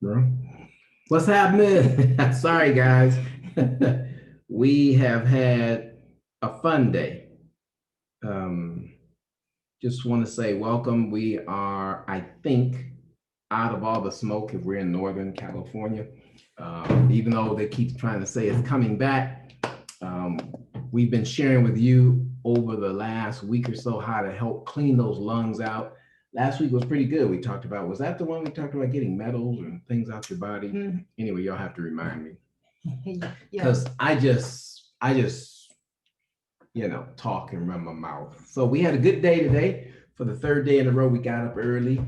Bro. What's happening? Sorry, guys. We have had a fun day. Um, just want to say welcome. We are, I think, out of all the smoke if we're in Northern California. Even though they keep trying to say it's coming back, um, we've been sharing with you over the last week or so how to help clean those lungs out. Last week was pretty good. We talked about, was that the one we talked about getting metals and things out your body? Anyway, y'all have to remind me. Because I just talk and run my mouth. So we had a good day today. For the third day in a row, we got up early.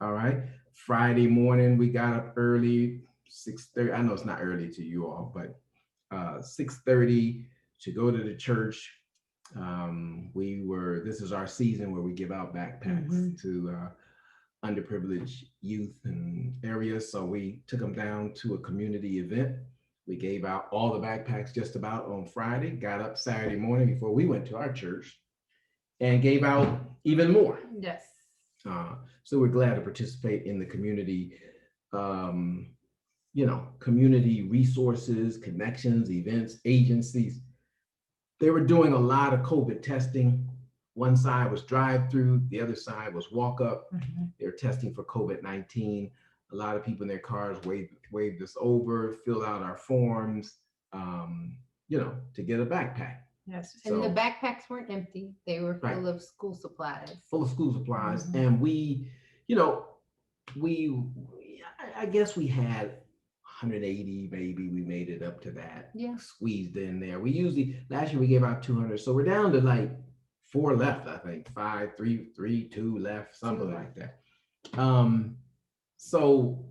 All right. Friday morning, we got up early, 6:30. I know it's not early to you all, but 6:30 to go to the church. This is our season where we give out backpacks to underprivileged youth and areas. So we took them down to a community event. We gave out all the backpacks just about on Friday, got up Saturday morning before we went to our church and gave out even more. Yes. So we're glad to participate in the community, um, community resources, connections, events, agencies. They were doing a lot of COVID testing. One side was drive through, the other side was walk up. They're testing for COVID-19. A lot of people in their cars waved us over, filled out our forms, to get a backpack. Yes. So, And the backpacks weren't empty. They were right, full of school supplies. full of school supplies. And you know, we, I guess we had 180, maybe we made it up to that. Yeah. Squeezed in there. We usually, last year we gave out 200. So we're down to like four left, I think. Five, three, two left, something like that. So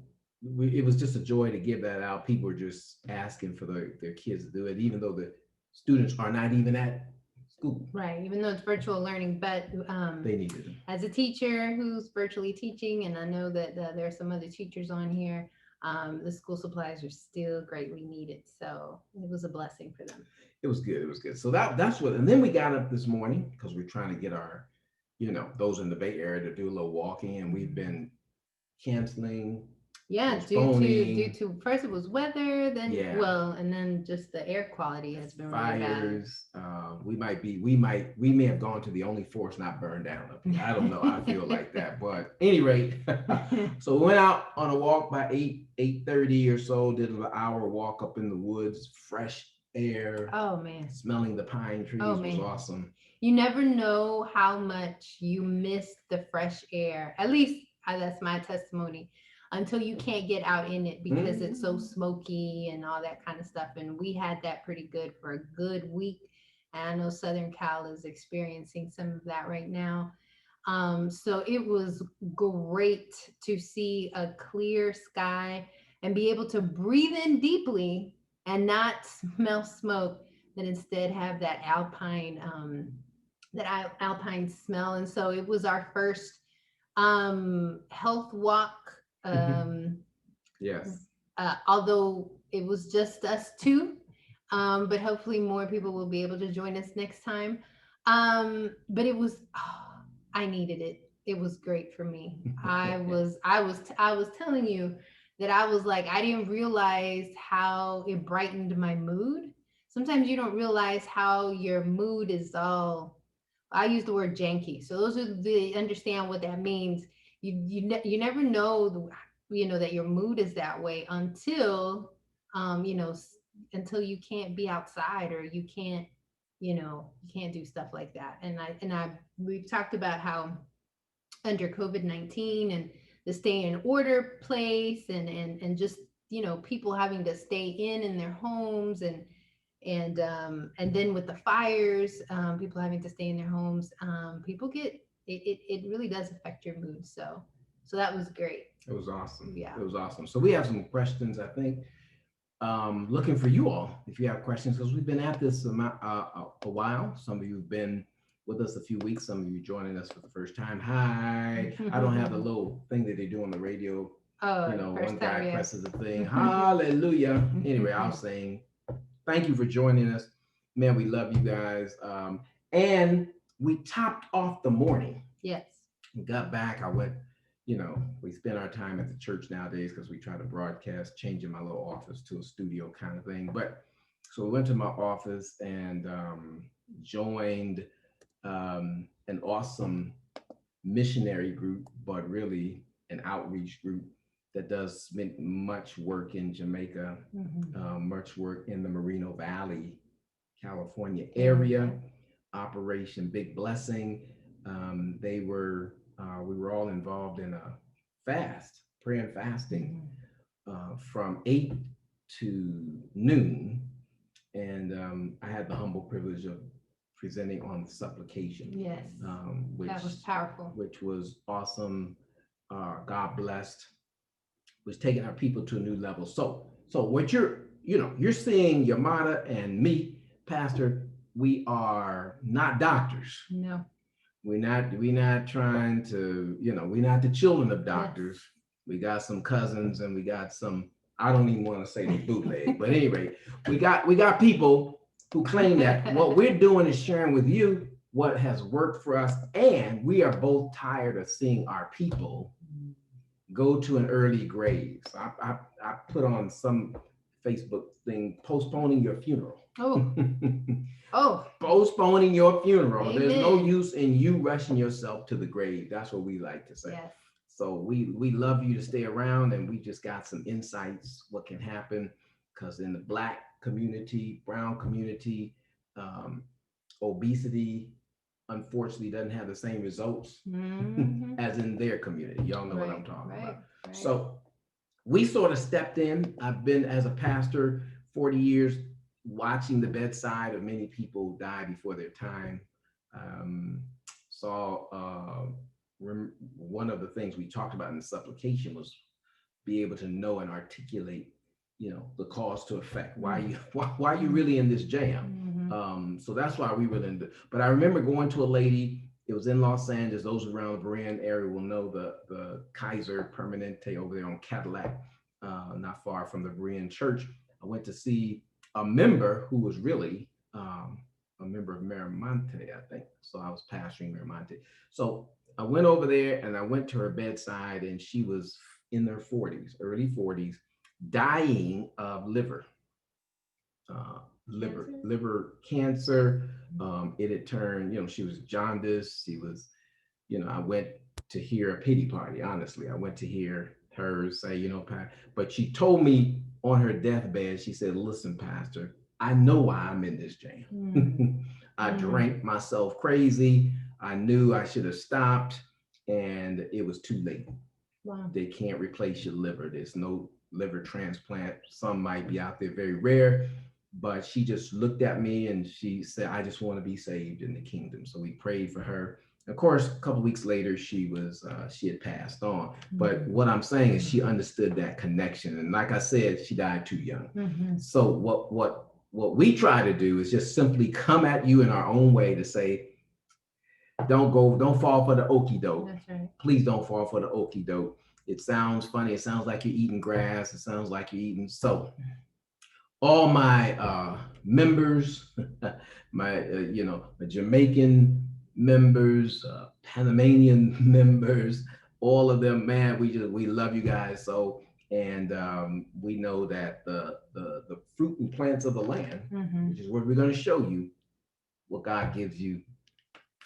it was just a joy to give that out. People were just asking for their kids to do it, even though the students are not even at school. Right. Even though it's virtual learning, but They needed them. as a teacher who's virtually teaching, and I know that there are some other teachers on here, the school supplies are still greatly needed. So it was a blessing for them. It was good. It was good. So that's what. And then we got up this morning because we're trying to get our, those in the Bay Area to do a little walking, and we've been canceling. Yeah, due to first it was weather, then and then just the air quality has been really bad. Fires. We may have gone to the only forest not burned down up here. I don't know. I feel like that, but at any rate, so we went out on a walk by 8:30 or so. Did an hour walk up in the woods, fresh air. Oh man, smelling the pine trees was awesome. You never know how much you miss the fresh air. At least that's my testimony. Until you can't get out in it because it's so smoky and all that kind of stuff. And we had that pretty good for a good week. And I know Southern Cal is experiencing some of that right now. So it was great to see a clear sky and be able to breathe in deeply and not smell smoke, but instead have that alpine smell. And so it was our first health walk. Yes. Although it was just us two, but hopefully more people will be able to join us next time. But it was, I needed it. It was great for me. I was telling you that I was like, I didn't realize how it brightened my mood. Sometimes you don't realize how your mood is all, I use the word janky. So those are the understand what that means. You never know that your mood is that way until um you know s- until you can't be outside, or you can't do stuff like that. And I we've talked about how under COVID-19 and the stay in order place, and just people having to stay in their homes, and then with the fires, people having to stay in their homes, people get it really does affect your mood. So that was great. It was awesome. Yeah. It was awesome. So we have some questions, I think. Looking for you all if you have questions, because we've been at this a while. Some of you have been with us a few weeks. Some of you joining us for the first time. Hi. I don't have the little thing that they do on the radio. Oh, One first time, guy yeah. presses the thing. Hallelujah. Anyway, I was saying thank you for joining us. Man, we love you guys. And we topped off the morning. Yes. We got back. I went, we spend our time at the church nowadays because we try to broadcast, changing my little office to a studio kind of thing. But so we went to my office and joined an awesome missionary group, but really an outreach group that does much work in Jamaica, much work in the Moreno Valley, California area. Operation Big Blessing. We were all involved in a fast, prayer and fasting from 8 to noon, and I had the humble privilege of presenting on supplication. Yes. That was powerful. Which was awesome. God blessed. Was taking our people to a new level. So what you're seeing Yamada and me, Pastor. We are not doctors. No. We're not trying to, we're not the children of doctors. Yes. We got some cousins and we got some, I don't even want to say the bootleg, but anyway, we got people who claim that what we're doing is sharing with you what has worked for us, and we are both tired of seeing our people go to an early grave. So I put on some Facebook thing, postponing your funeral. Oh. Oh. Postponing your funeral. Amen. There's no use in you rushing yourself to the grave. That's what we like to say. Yes. So we love you to stay around, and we just got some insights what can happen, because in the Black community, brown community, obesity unfortunately doesn't have the same results as in their community. Y'all know what I'm talking about. Right. So we sort of stepped in. I've been, as a pastor, 40 years, watching the bedside of many people die before their time. One of the things we talked about in the supplication was be able to know and articulate, the cause to effect. Why you really in this jam? So that's why we were in the. But I remember going to a lady. It was in Los Angeles. Those around the Berean area will know the Kaiser Permanente over there on Cadillac, not far from the Berean Church. I went to see a member who was really a member of Miramonte, I think. So I was pastoring Miramonte. So I went over there and I went to her bedside, and she was in her 40s, early 40s, dying of liver cancer. It had turned, she was jaundiced. She was, I went to hear a pity party. Honestly, I went to hear her say, but she told me on her deathbed, she said, "Listen, Pastor, I know why I'm in this jam. I drank myself crazy. I knew I should have stopped, and it was too late. Wow. They can't replace your liver. There's no liver transplant. Some might be out there, very rare." But she just looked at me and she said, "I just want to be saved in the kingdom." So we prayed for her. Of course, a couple of weeks later, she had passed on. But what I'm saying is she understood that connection. And like I said, she died too young. So what we try to do is just simply come at you in our own way to say, don't fall for the okie doke. That's right. Please don't fall for the okie doke. It sounds funny. It sounds like you're eating grass. It sounds like you're eating soap. All my members, my Jamaican members, Panamanian members, all of them, man, we love you guys. So, And we know that the fruit and plants of the land, which is what we're going to show you, what God gives you.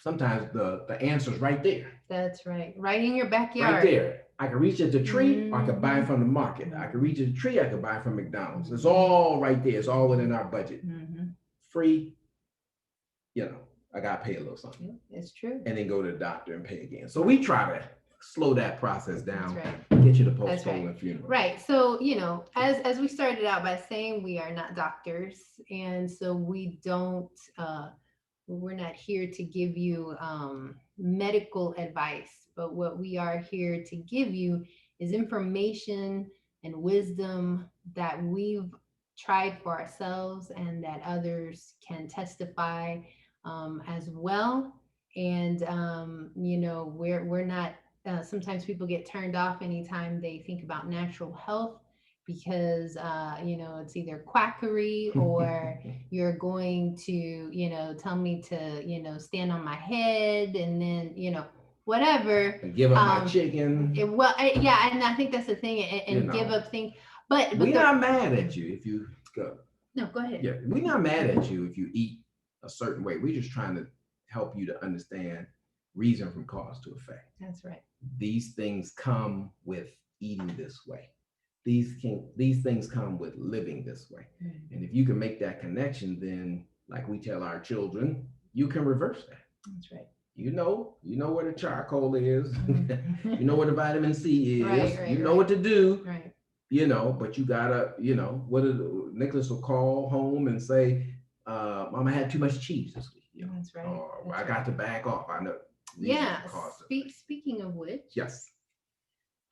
Sometimes the answer's right there. That's right. Right in your backyard. Right there. I can reach at the tree, or I could buy it from the market. I could reach at the tree, I could buy it from McDonald's. It's all right there. It's all within our budget. Free, I got to pay a little something. It's true. And then go to the doctor and pay again. So we try to slow that process down. That's right. Get you to postpone the funeral. Right. So, as we started out by saying, we are not doctors. And so we don't, we're not here to give you medical advice, but what we are here to give you is information and wisdom that we've tried for ourselves and that others can testify as well. And we're not. Sometimes people get turned off anytime they think about natural health because it's either quackery or you're going to tell me to stand on my head and then whatever and give up my chicken. Yeah, and I think that's the thing, and give up things. But we're not mad at you if you go. No, go ahead. Yeah, we're not mad at you if you eat a certain way. We're just trying to help you to understand reason from cause to effect. That's right. These things come with eating this way. These things come with living this way. Mm-hmm. And if you can make that connection, then like we tell our children, you can reverse that. That's right. You know where the charcoal is. You know where the vitamin C is. Right, you know what to do. Right. But you gotta, Nicholas will call home and say, Mama had too much cheese this week. That's right. Or I got to back off. I know. Yeah. Speaking of which. Yes.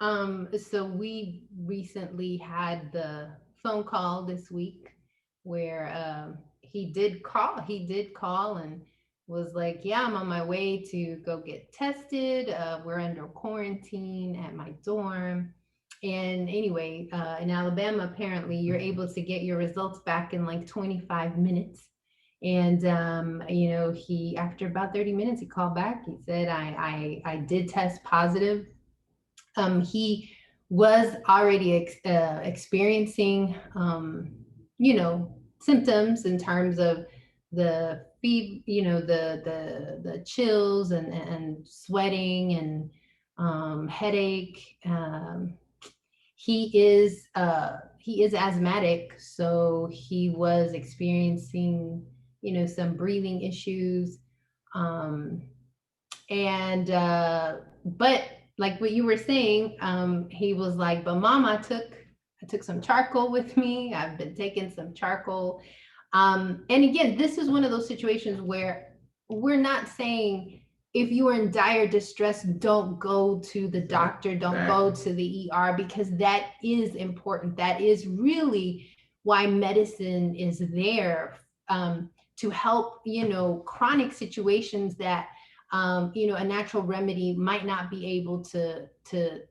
So we recently had the phone call this week where he did call and was like, yeah, I'm on my way to go get tested. We're under quarantine at my dorm. And anyway, in Alabama, apparently you're able to get your results back in like 25 minutes. And, he, after about 30 minutes, he called back. He said, I did test positive. He was already experiencing, symptoms in terms of the fever, the chills and sweating and headache. He is asthmatic, so he was experiencing, some breathing issues. But like what you were saying, he was like, but Mom, I took some charcoal with me. I've been taking some charcoal. And again, this is one of those situations where we're not saying if you are in dire distress, don't go to the doctor, don't go to the ER, because that is important. That is really why medicine is there, to help, chronic situations that, a natural remedy might not be able to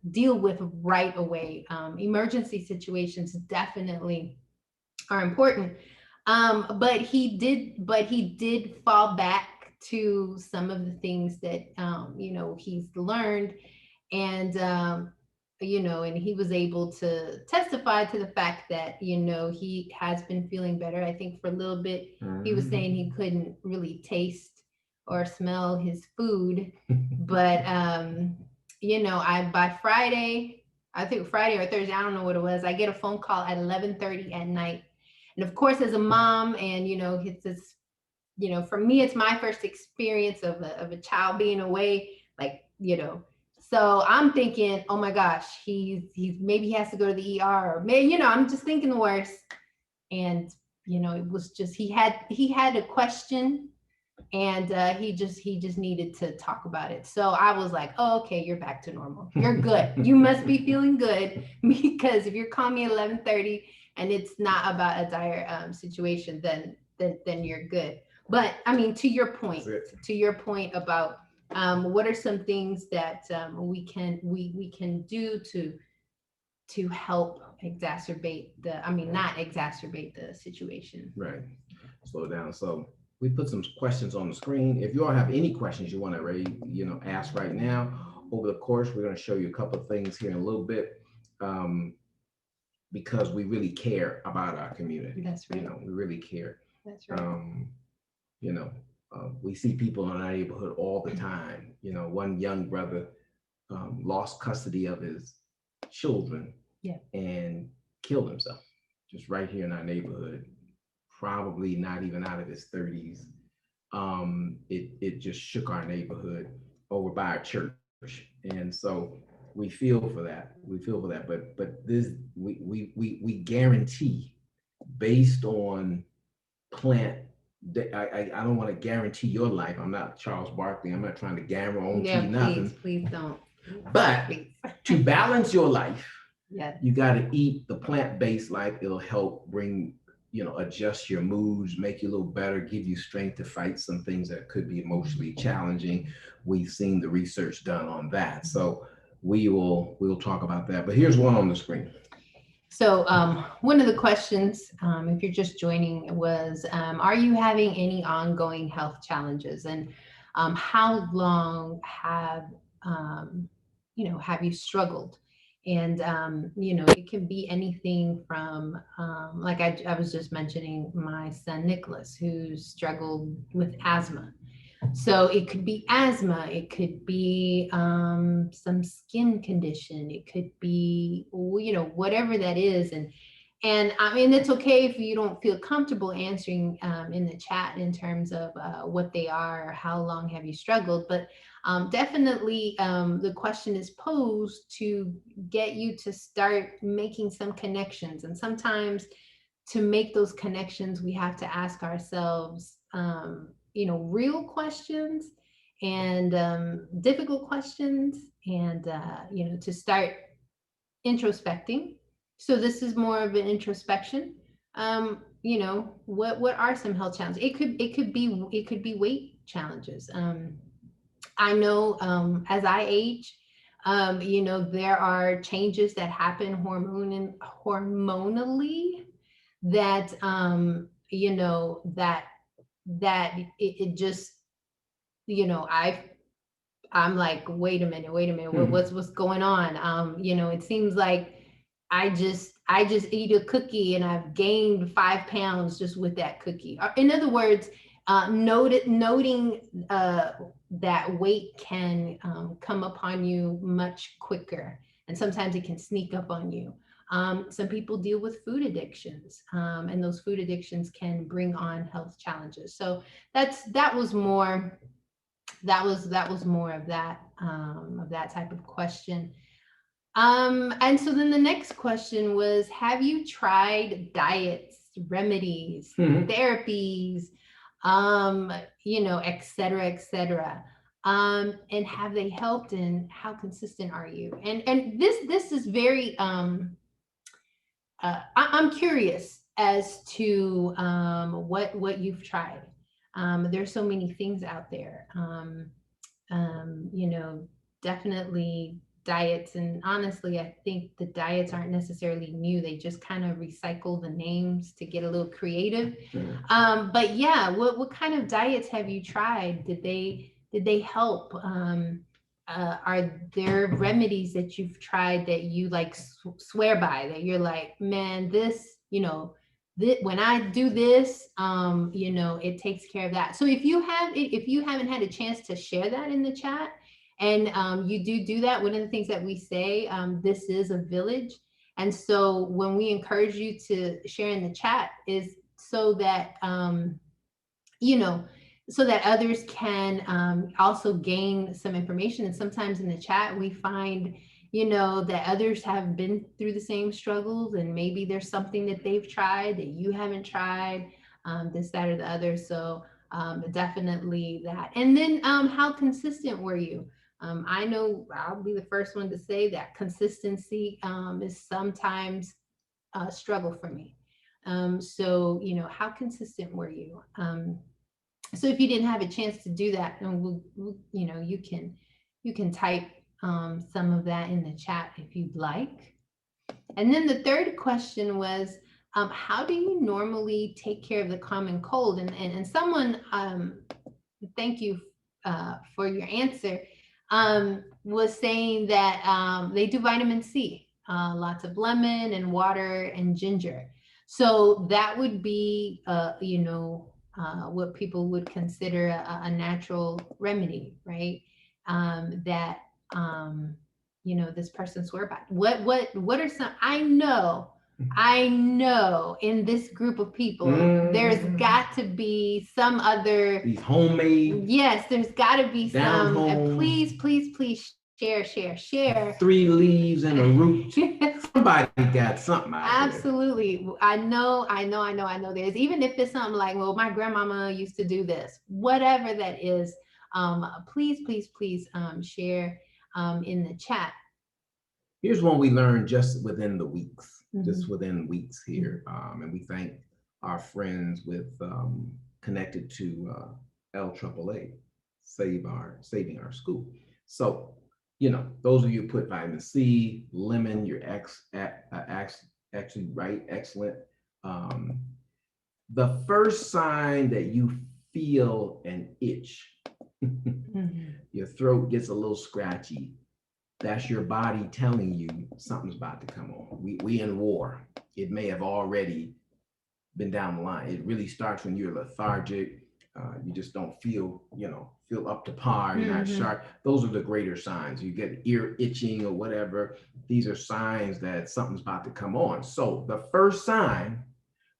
deal with right away. Emergency situations definitely are important. But he did fall back to some of the things that, he's learned, and, and he was able to testify to the fact that, he has been feeling better. I think for a little bit, he was saying he couldn't really taste or smell his food, but, by Friday, I think Friday or Thursday, I don't know what it was, I get a phone call at 11:30 at night. And of course, as a mom, and, it's this, for me, it's my first experience of a child being away, so I'm thinking, oh my gosh, he's maybe he has to go to the ER, or maybe, I'm just thinking the worst. And, it was just, he had a question, and he just needed to talk about it. So I was like, oh, okay, you're back to normal. You're good. You must be feeling good, because if you're calling me at 11:30 and it's not about a dire situation, then you're good. But I mean, to your point about what are some things that we can do to help not exacerbate the situation. Right. Slow down. So we put some questions on the screen. If you all have any questions you want to ask right now, over the course, we're going to show you a couple of things here in a little bit. because we really care about our community. That's right. We really care. That's right. Um, you know, we see people in our neighborhood all the time. One young brother lost custody of his children, Yeah. and killed himself just right here in our neighborhood, probably not even out of his 30s. It just shook our neighborhood over by our church. And so we feel for that. We feel for that. But this we guarantee, based on plant. I don't want to guarantee your life. I'm not Charles Barkley. I'm not trying to guarantee Yeah, nothing. please don't. But Please. to balance your life, Yes. you got to eat the plant-based life. It'll help bring, adjust your moods, make you a little better, give you strength to fight some things that could be emotionally challenging. We've seen the research done on that. So we'll talk about that. But here's one on the screen. So one of the questions, if you're just joining, was, are you having any ongoing health challenges, and how long have you struggled? And it can be anything from, like I was just mentioning, my son Nicholas, who struggled with asthma. So it could be asthma, it could be some skin condition, it could be, whatever that is. And I mean, it's okay if you don't feel comfortable answering in the chat in terms of what they are, or how long have you struggled. But definitely the question is posed to get you to start making some connections. And sometimes to make those connections, we have to ask ourselves, real questions, and difficult questions, and, to start introspecting. So this is more of an introspection. What are some health challenges? It could be weight challenges. I know, as I age, there are changes that happen hormonally, that it just, I I'm like, wait a minute, what's going on? It seems like I just eat a cookie and I've gained 5 pounds just with that cookie. In other words, noting that weight can come upon you much quicker, and sometimes it can sneak up on you. Some people deal with food addictions, and those food addictions can bring on health challenges. So that was more of that type of question. And so then the next question was, have you tried diets, remedies, therapies, et cetera, et cetera? And have they helped, and how consistent are you? And this is very I'm curious as to what you've tried. There's so many things out there. Um, you know, Definitely diets. And honestly, I think the diets aren't necessarily new. They just kind of recycle the names to get a little creative. But yeah, what kind of diets have you tried? Did they help? Are there remedies that you've tried that you like swear by, that you're like, man, this, when I do this, it takes care of that. So if you haven't had a chance to share that in the chat, and you do that, one of the things that we say, this is a village. And so when we encourage you to share in the chat, is so that you know so that others can also gain some information. And sometimes in the chat we find, that others have been through the same struggles, and maybe there's something that they've tried that you haven't tried, this, that, or the other. So definitely that. And then how consistent were you? I know I'll be the first one to say that consistency is sometimes a struggle for me. So how consistent were you? So if you didn't have a chance to do that, then you can type some of that in the chat if you'd like. And then the third question was, how do you normally take care of the common cold? And someone, thank you for your answer, was saying that they do vitamin C. lots of lemon and water and ginger. So that would be, what people would consider a natural remedy, right? That um, this person swear by. What are some? I know in this group of people, there's got to be some other. These homemade. Yes, there's got to be down some. home. Please share. 3 leaves and a root. Somebody got something out there. Absolutely. I know. There's, even if it's something like, well, my grandmama used to do this, whatever that is. Please share in the chat. Here's one we learned just within the weeks, just within weeks here. And we thank our friends with connected to LAAA, saving our school. So, those of you who put vitamin C, lemon, you're actually right, excellent. The first sign that you feel an itch, your throat gets a little scratchy, that's your body telling you something's about to come on. We in war. It may have already been down the line. It really starts when you're lethargic. You just don't feel up to par. You're not sharp. Those are the greater signs. You get ear itching or whatever. These are signs that something's about to come on. So the first sign,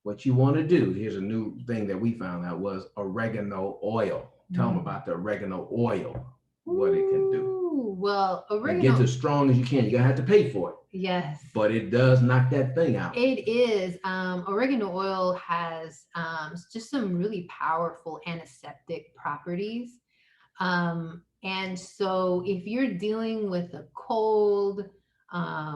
what you want to do, here's a new thing that we found out, was oregano oil. Tell them about the oregano oil, what it can do. Well, oregano, get as strong as you can. You're gonna have to pay for it. Yes. But it does knock that thing out. It is. Oregano oil has just some really powerful antiseptic properties. And so if you're dealing with a cold, I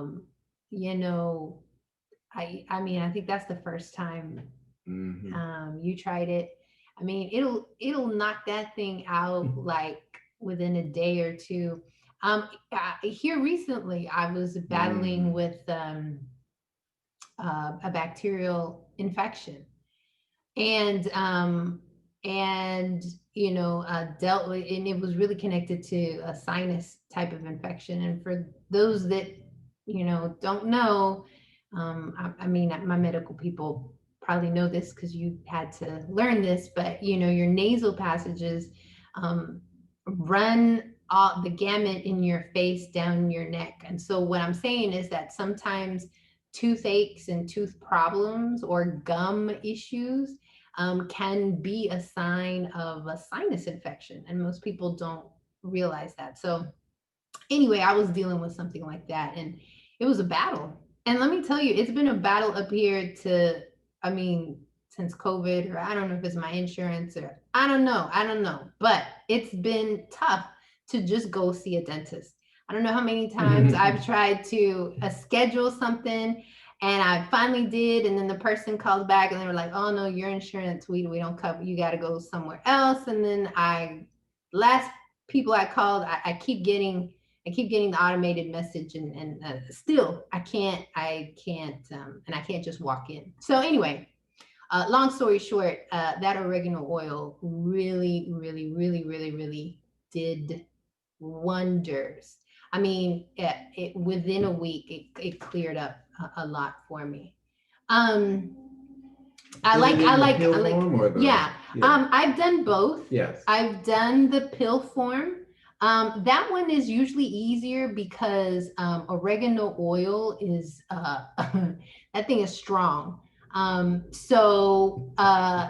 think that's the first time you tried it. I mean, it'll knock that thing out like within a day or two. Here recently, I was battling with a bacterial infection, and dealt with, and it was really connected to a sinus type of infection. And for those that don't know, my medical people probably know this because you had to learn this, but your nasal passages run all the gamut in your face down your neck. And so what I'm saying is that sometimes toothaches and tooth problems or gum issues can be a sign of a sinus infection, and most people don't realize that. So anyway, I was dealing with something like that, and it was a battle. And let me tell you, it's been a battle up here since COVID, or I don't know if it's my insurance, or I don't know, but it's been tough to just go see a dentist. I don't know how many times I've tried to schedule something, and I finally did, and then the person calls back and they were like, "Oh no, your insurance, we don't cover. You got to go somewhere else." And then last people I called, I keep getting the automated message, and still I can't, and I can't just walk in. So anyway, long story short, that oregano oil really, really, really, really, really did wonders. I mean, it within a week, it cleared up a lot for me. I like, yeah. I've done both. Yes. I've done the pill form. That one is usually easier because oregano oil is that thing is strong. So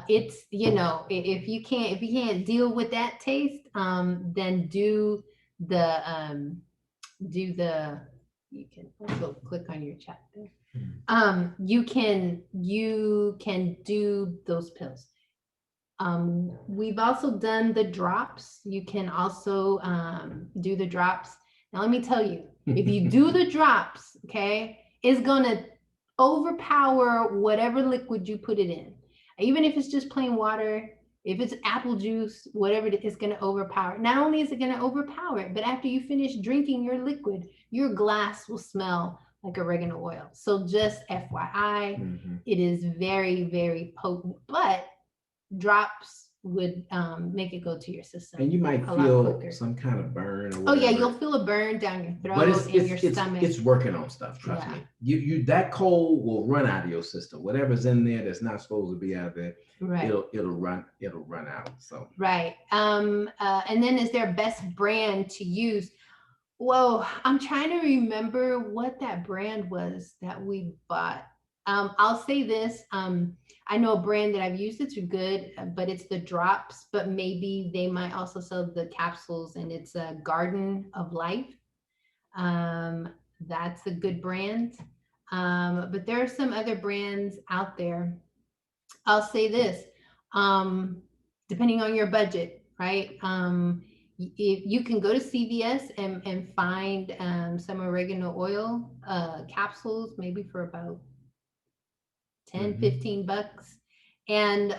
it's, if you can't deal with that taste, then do the you can also click on your chat there. You can do those pills. We've also done the drops. You can also do the drops. Now let me tell you, if you do the drops, okay, it's gonna overpower whatever liquid you put it in. Even if it's just plain water, if it's apple juice, whatever it is, going to overpower it. Not only is it going to overpower it, but after you finish drinking your liquid, your glass will smell like oregano oil. So just FYI, it is very, very potent, but drops would make it go to your system And you might a lot feel quicker. some kind of burn or Oh yeah, you'll whatever. feel a burn down your But throat, in your stomach. it's working on stuff. Trust Yeah. me. You that cold will run out of your system. Whatever's in there that's not supposed to be out there, Right. it'll run out. So Right. And then is there a best brand to use? Whoa, I'm trying to remember what that brand was that we bought. I'll say this. I know a brand that I've used. It's good, but it's the drops. But maybe they might also sell the capsules, and it's a Garden of Life. Um, that's a good brand. But there are some other brands out there. I'll say this, um, depending on your budget, right? If you can go to CVS and find some oregano oil capsules, maybe for about 10, mhm. 15 bucks. And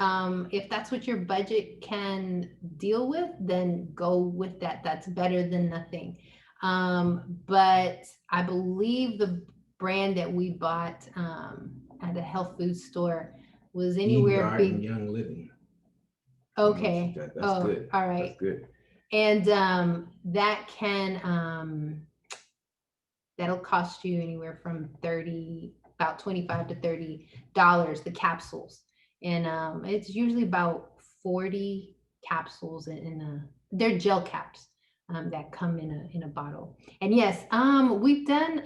if that's what your budget can deal with, then go with that. That's better than nothing. But I believe the brand that we bought at a health food store was Eden anywhere Garden, big. Young Living. I don't know if Okay. that's Oh, good. all That's right. good. And that can that'll cost you anywhere from 30, about 25 to $30, the capsules. And it's usually about 40 capsules in a, they're gel caps that come in a bottle. And yes, we've done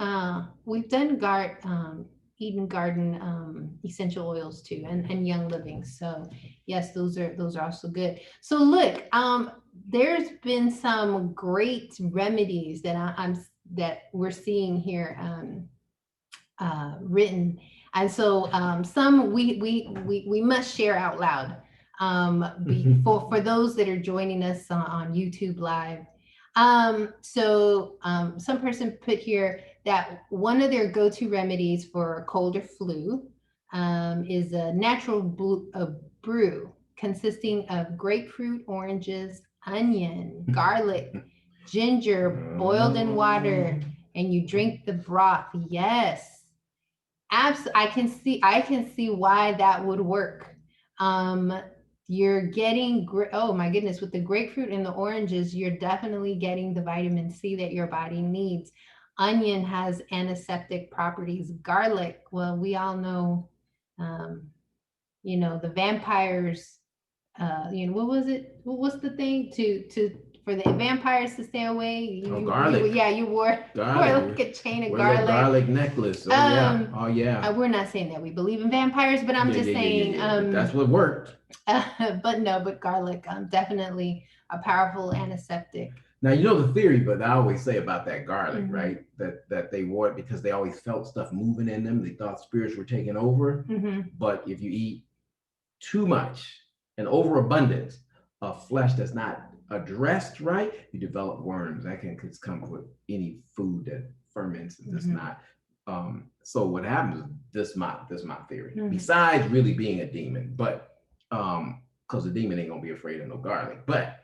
Eden Garden essential oils too, and Young Living. So yes, those are also good. So look, there's been some great remedies that I'm that we're seeing here written, and so some we must share out loud for those that are joining us on YouTube Live. Some person put here that one of their go-to remedies for a cold or flu is a natural brew consisting of grapefruit, oranges, onion, garlic, ginger boiled in water, and you drink the broth. Yes, I can see why that would work. Um, you're getting oh my goodness, with the grapefruit and the oranges, you're definitely getting the vitamin C that your body needs. Onion has antiseptic properties. Garlic, well, we all know, um, the vampires, what was it? What's the thing to for the vampires to stay away? Garlic. Yeah, you wore Garlic. like a chain of Wear a little garlic. garlic necklace. Oh yeah. Oh yeah. We're not saying that we believe in vampires, but I'm just saying, But that's what worked. but no, but garlic, definitely a powerful antiseptic. Now you know the theory, but I always say about that garlic, Mhm. right? That they wore it because they always felt stuff moving in them. They thought spirits were taking over. Mhm. But if you eat too much, an overabundance of flesh that's not addressed right, you develop worms. That can come with any food that ferments and does Mhm. not. So what happens is this my theory. Mhm. Besides really being a demon, but because the demon ain't gonna be afraid of no garlic, but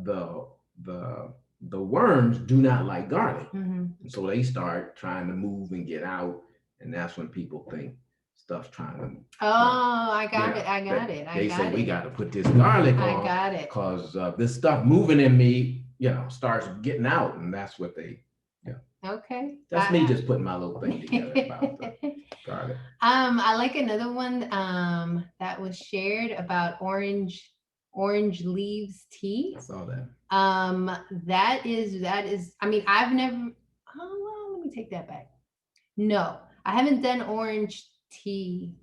the worms do not like garlic, Mhm. so they start trying to move and get out, and that's when people think stuff's trying to. Oh, I got it. I got it. They say we got to put this garlic I on got it. because this stuff moving in me, starts getting out, and that's what they. Okay. That's me just putting my little thing together about the garlic. I like another one that was shared about orange leaves tea. I saw that. That is. I mean, I've never. Oh well, let me take that back. No, I haven't done orange tea.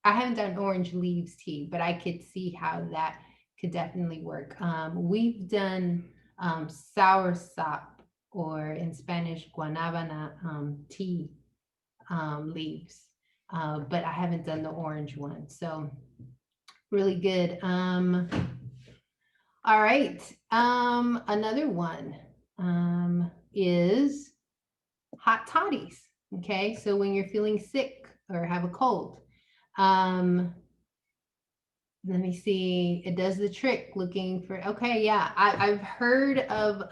I haven't done orange leaves tea, but I could see how that could definitely work. We've done sour sop, or in Spanish, guanabana tea leaves, but I haven't done the orange one. So really good. All right. Another one is hot toddies. Okay, so when you're feeling sick or have a cold, um, let me see. It does the trick. Looking for, okay, yeah, I've heard of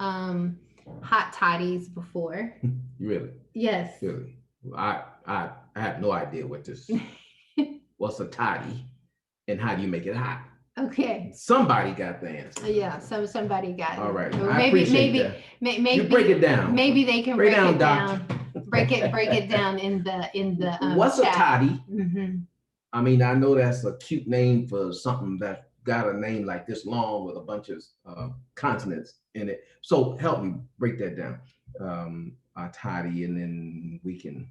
hot toddies before. Really? Yes. Really? I have no idea what this. What's a toddy, and how do you make it hot? Okay. Somebody got the answer. Yeah, somebody got it. All right. Or I maybe appreciate maybe that. maybe You break it down. Maybe they can Break break down, it doctor. down. Break it down in the What's a chat. toddy? Mm-hmm. I mean, I know that's a cute name for something that got a name like this long with a bunch of consonants in it. So help me break that down. A toddy, and then we can.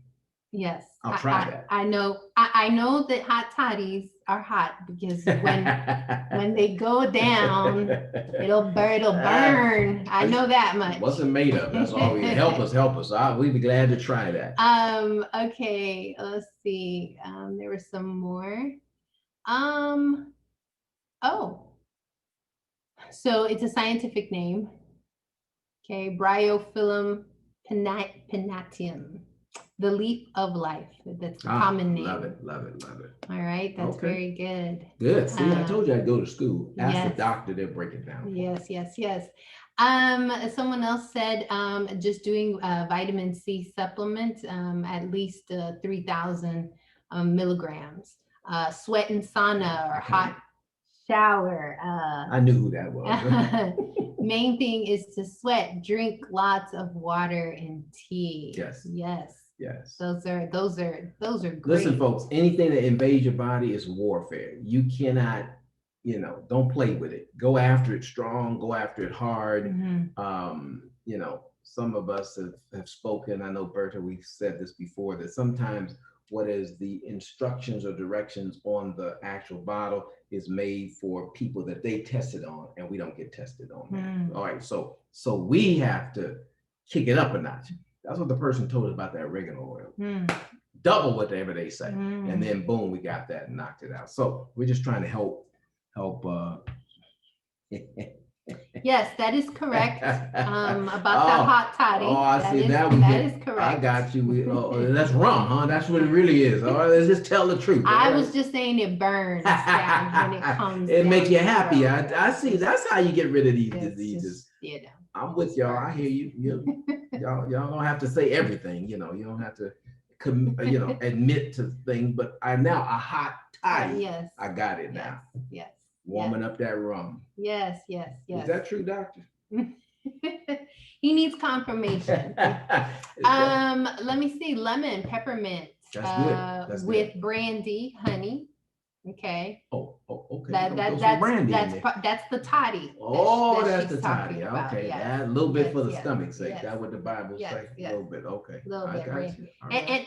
Yes, I'll try that. I know. I know that hot toddies are hot because when they go down, it'll burn. I know that much. What's it made of? That's all we help us. We'd be glad to try that. Okay, let's see. There were some more. Oh, so it's a scientific name. Okay, Bryophyllum pinnatium, the leaf of life. That's the common name. Love it, love it, love it. All right, that's very good. Good. See, I told you I'd go to school. Ask yes. the doctor, they'll break it down. Yes. Someone else said just doing vitamin C supplement, at least 3,000 milligrams. Sweat and sauna or hot shower. I knew who that was. Main thing is to sweat, drink lots of water and tea. Yes. Those are great. Listen, folks, anything that invades your body is warfare. You cannot, don't play with it. Go after it strong, go after it hard. Some of us have spoken. I know, Berta, we've said this before, that sometimes what is the instructions or directions on the actual bottle is made for people that they tested on, and we don't get tested on. All right, so we have to kick it up a notch. That's what the person told us about that oregano oil. Double whatever they say, and then boom, we got that and knocked it out. So we're just trying to help. Yes, that is correct. About the hot toddy. Oh, I see. That is correct. I got you. That's rum, huh? That's what it really is. All right, let's just tell the truth. I was just saying it burns down when it comes. It make you happy. I see. That's how you get rid of these diseases. I'm with y'all. I hear you. Y'all don't have to say everything. You don't have to, admit to things. But a hot toddy. Yes. I got it now. Yes. Warming up that rum. Yes. Is that true, doctor? He needs confirmation. Let me see. Lemon, peppermint. That's good. That's with good. Brandy, honey. Okay. Oh, okay. That's the toddy. That's the toddy. Okay, yes. A little bit for the stomach's sake. That's what the Bible says. A little bit. Okay. A little bit. Right.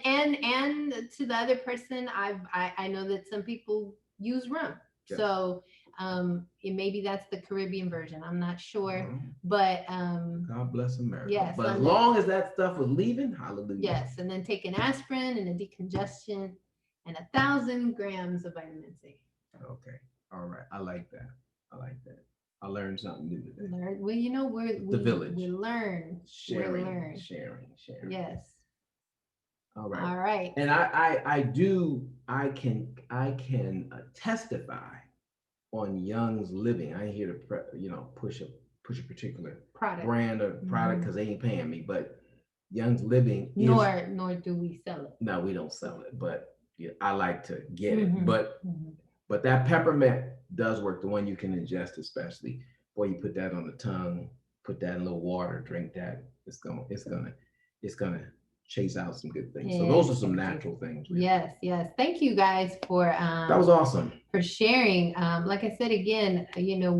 And to the other person, I know that some people use rum. Yes. So maybe that's the Caribbean version. I'm not sure, but God bless America. Yes, but as long as that stuff was leaving, hallelujah. Yes, and then take an aspirin and a decongestion and 1,000 grams of vitamin C. Okay, all right. I like that. I learned something new today. Well, the village. We learn. Sharing. Yes. All right. All right. And I can testify on Young's Living. I ain't here to push a particular brand or product because they ain't paying me, but Young's Living nor do we sell it. No, we don't sell it, but I like to get it. But that peppermint does work, the one you can ingest especially. Boy, you put that on the tongue, put that in a little water, drink that. It's gonna chase out some good things. So those are some natural things. Really. Yes. Thank you guys for that was awesome. For sharing. Like I said again, we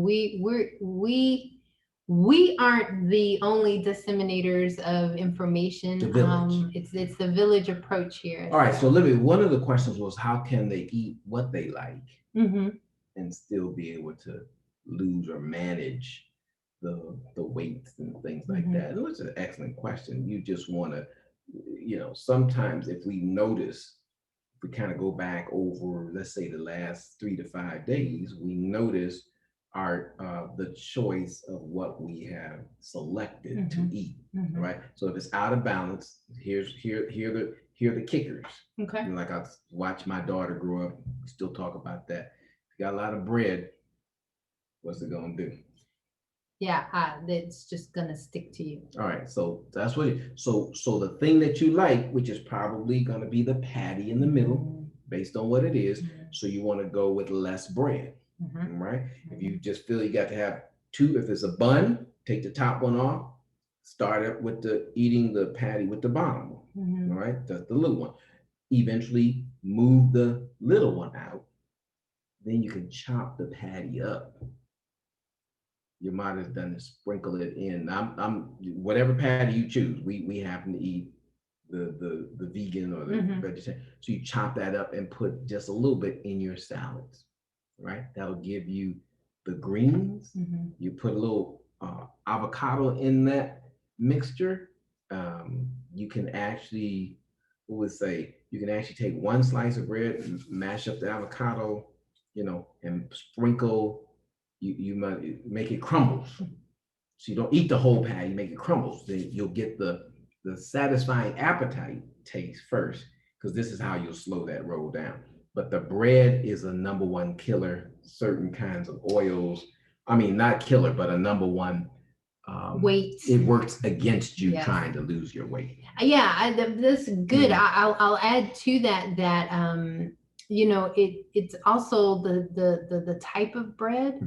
aren't the only disseminators of information. The village. It's the village approach here. All right. So Libby, one of the questions was how can they eat what they like and still be able to lose or manage the weights and things like that? It was an excellent question. You just want to, sometimes if we notice, if we kind of go back over, let's say the last 3 to 5 days, we notice the choice of what we have selected to eat, right? So if it's out of balance, here are the kickers. Okay. Like I watched my daughter grow up, we still talk about that. If you got a lot of bread, what's it gonna do? Yeah, it's just gonna stick to you. All right, so that's what. So the thing that you like, which is probably gonna be the patty in the middle, based on what it is. So you want to go with less bread. Right? If you just feel you got to have two, if it's a bun, take the top one off, start it with the eating the patty with the bottom one. All right, the little one. Eventually move the little one out. Then you can chop the patty up. Your mom has done is sprinkle it in. I'm whatever patty you choose. We happen to eat the vegan or the vegetarian. So you chop that up and put just a little bit in your salads, right? That'll give you the greens. You put a little avocado in that mixture. You can actually, who would say, you can actually take one slice of bread and mash up the avocado, and sprinkle. You might make it crumbles. So you don't eat the whole patty, you make it crumbles. Then you'll get the satisfying appetite taste first, because this is how you'll slow that roll down. But the bread is a number one killer. Certain kinds of oils, I mean, not killer, but a number one. Weight. It works against you trying to lose your weight. Yeah, that's good. I'll add to that it's also the type of bread.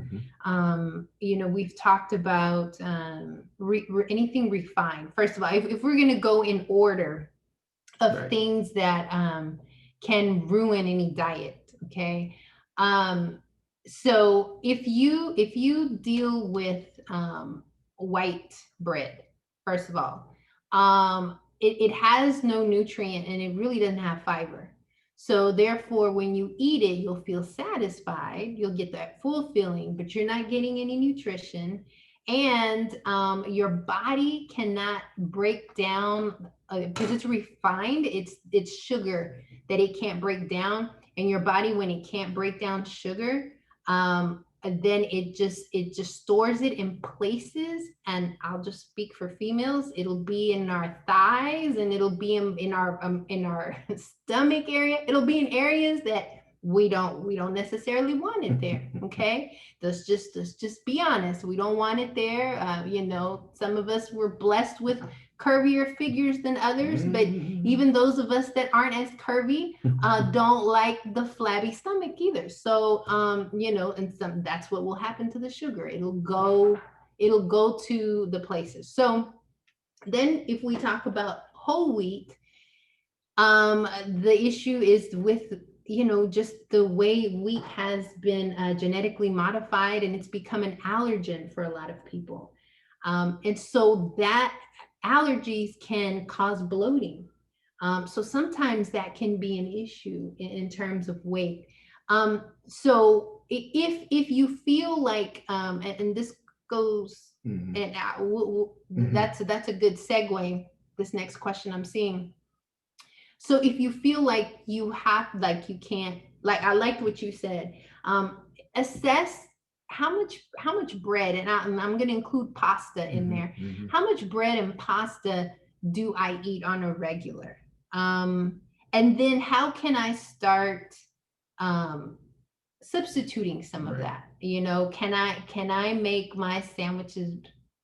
We've talked about anything refined. First of all, if we're going to go in order of things that can ruin any diet, okay. So if you deal with white bread, first of all, it has no nutrient and it really doesn't have fiber. So therefore, when you eat it, you'll feel satisfied. You'll get that full feeling, but you're not getting any nutrition. And your body cannot break down because it's refined. It's sugar that it can't break down, and your body, when it can't break down sugar, then it just stores it in places. And I'll just speak for females, it'll be in our thighs, and it'll be in our stomach area. It'll be in areas that we don't necessarily want it there. Okay, let's just be honest, we don't want it there. Some of us were blessed with curvier figures than others, but even those of us that aren't as curvy don't like the flabby stomach either. So and that's what will happen to the sugar. It'll go to the places. So then if we talk about whole wheat, the issue is with just the way wheat has been genetically modified, and it's become an allergen for a lot of people. And so that allergies can cause bloating. So sometimes that can be an issue in terms of weight. So if you feel like, and this goes, and that's a good segue. This next question I'm seeing. So if you feel like you can't, like, I liked what you said, assess how much bread, and I'm going to include pasta in there. How much bread and pasta do I eat on a regular? And then how can I start substituting some of that? Can I make my sandwiches,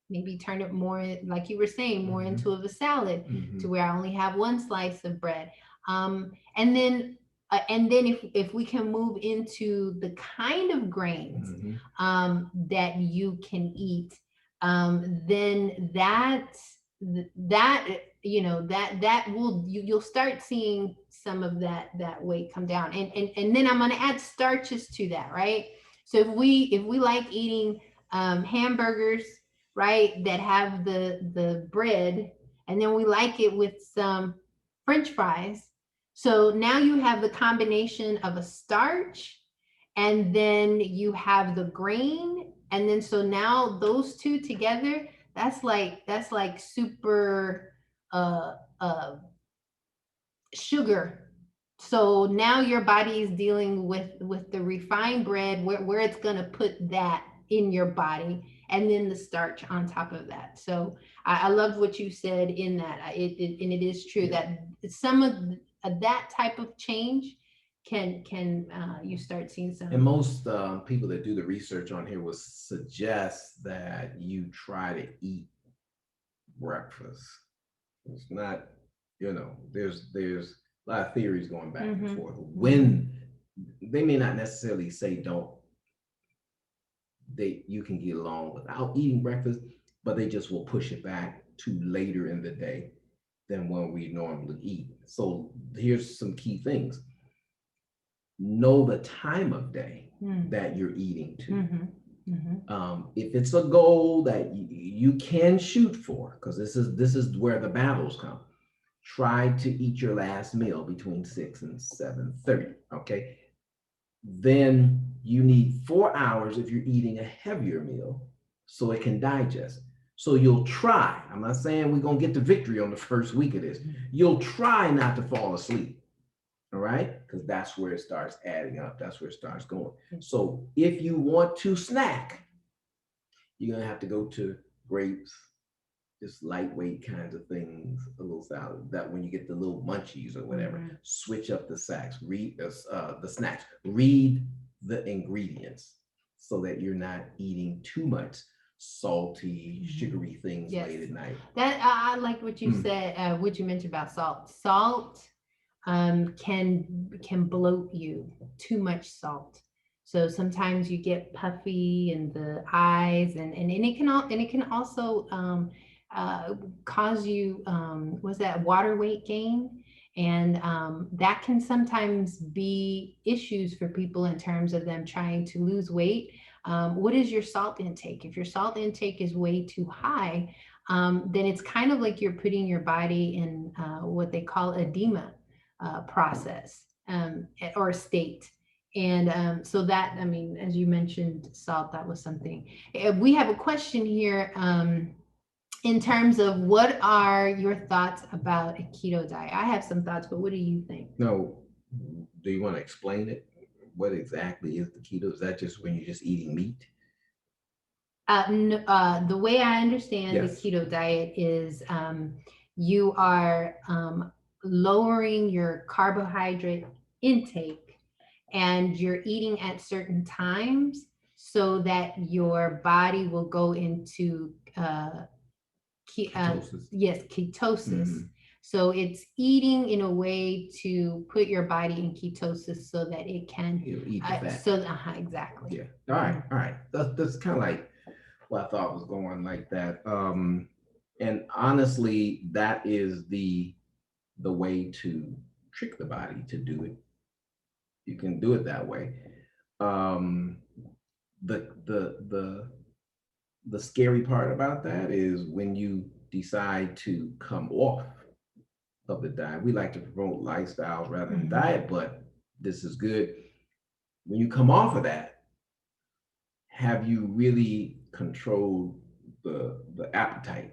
maybe turn it more, like you were saying, more into a salad, to where I only have one slice of bread. And then if we can move into the kind of grains that you can eat, then that will, you'll start seeing some of that weight come down. And then I'm going to add starches to that, right? So if we like eating hamburgers, right, that have the bread, and then we like it with some French fries. So now you have the combination of a starch, and then you have the grain, and then so now those two together, that's like super sugar. So now your body is dealing with the refined bread, where it's going to put that in your body, and then the starch on top of that. So I love what you said in that. And it is true that some of that type of change can you start seeing some. And most people that do the research on here will suggest that you try to eat breakfast. It's not, there's a lot of theories going back and forth. When they may not necessarily say don't you can get along without eating breakfast, but they just will push it back to later in the day than when we normally eat. So here's some key things. Know the time of day that you're eating to. If it's a goal that you can shoot for, because this is where the battles come. Try to eat your last meal between 6 and 7:30. Okay, then you need 4 hours if you're eating a heavier meal so it can digest. So you'll try. I'm not saying we're gonna get the victory on the first week of this. You'll try not to fall asleep. All right, because that's where it starts adding up. That's where it starts going. So if you want to snack, you're gonna have to go to grapes, just lightweight kinds of things, a little salad. That when you get the little munchies or whatever, switch up the snacks. Read the snacks. Read the ingredients so that you're not eating too much salty, sugary things late at night. That I like what you said. What you mentioned about salt. Salt can bloat you. Too much salt. So sometimes you get puffy in the eyes, and it can also uh, cause you was that water weight gain, and that can sometimes be issues for people in terms of them trying to lose weight. What is your salt intake? If your salt intake is way too high, then it's kind of like you're putting your body in what they call edema process or state. And so that, I mean, as you mentioned, salt, that was something. We have a question here in terms of what are your thoughts about a keto diet? I have some thoughts, but what do you think? No, do you want to explain it? What exactly is the keto? Is that just when you're just eating meat? The way I understand Yes. the keto diet is you are lowering your carbohydrate intake and you're eating at certain times so that your body will go into Ketosis. yes, ketosis. So it's eating in a way to put your body in ketosis so that it can You'll eat the fat. so exactly. Yeah. All right. That's kind of like what I thought was going like that. And honestly, that is the way to trick the body to do it. You can do it that way. Um, the the scary part about that is when you decide to come off of the diet. We like to promote lifestyles rather than diet, but this is good. When you come off of that, have you really controlled the appetite?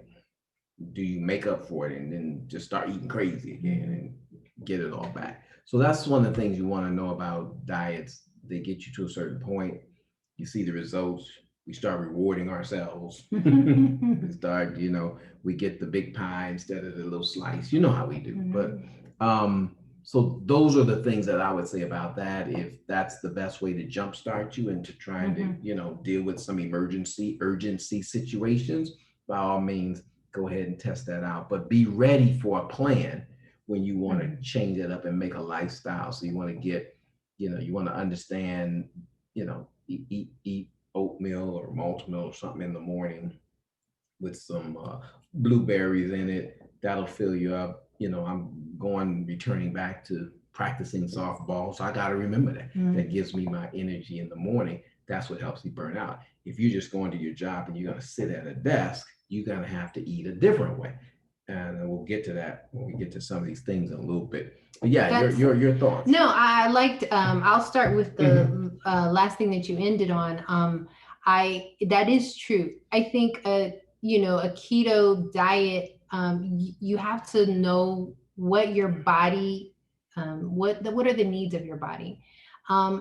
Do you make up for it and then just start eating crazy again and get it all back? So that's one of the things you want to know about diets. They get you to a certain point, you see the results, we start rewarding ourselves. We start, we get the big pie instead of the little slice. You know how we do. But so those are the things that I would say about that. If that's the best way to jumpstart you into trying to, deal with some urgency situations, by all means, go ahead and test that out. But be ready for a plan when you want to change it up and make a lifestyle. So you want to get, you want to understand, eat oatmeal or maltmeal or something in the morning with some blueberries in it. That'll fill you up. I'm returning back to practicing softball. So I got to remember that. That gives me my energy in the morning. That's what helps me burn out. If you're just going to your job and you're going to sit at a desk, you're going to have to eat a different way. And we'll get to that when we get to some of these things in a little bit. But yeah, your thoughts. No, I liked. I'll start with the last thing that you ended on. That is true. I think a keto diet. You have to know what your body, what are the needs of your body.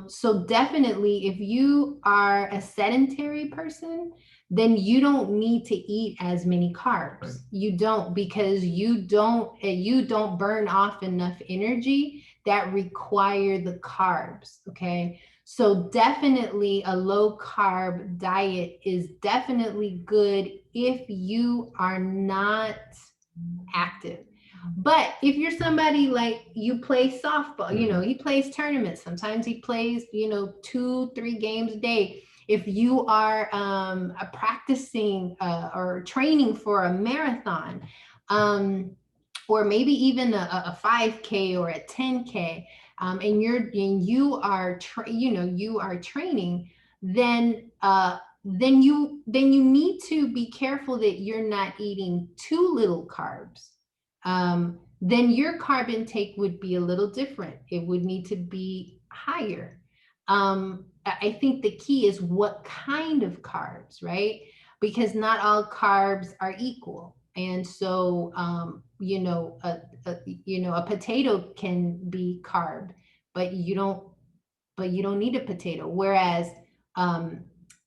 So definitely, if you are a sedentary person, then you don't need to eat as many carbs. Right. You don't, because you don't burn off enough energy that require the carbs. Okay. So definitely a low carb diet is definitely good if you are not active. But if you're somebody like you play softball, he plays tournaments. Sometimes he plays, 2-3 games a day. If you are practicing or training for a marathon, um, or maybe even a 5K or a 10K, you are training, then you need to be careful that you're not eating too little carbs. Then your carb intake would be a little different. It would need to be higher. I think the key is what kind of carbs, right? Because not all carbs are equal. And so, a potato can be carb, but you don't need a potato. Whereas um,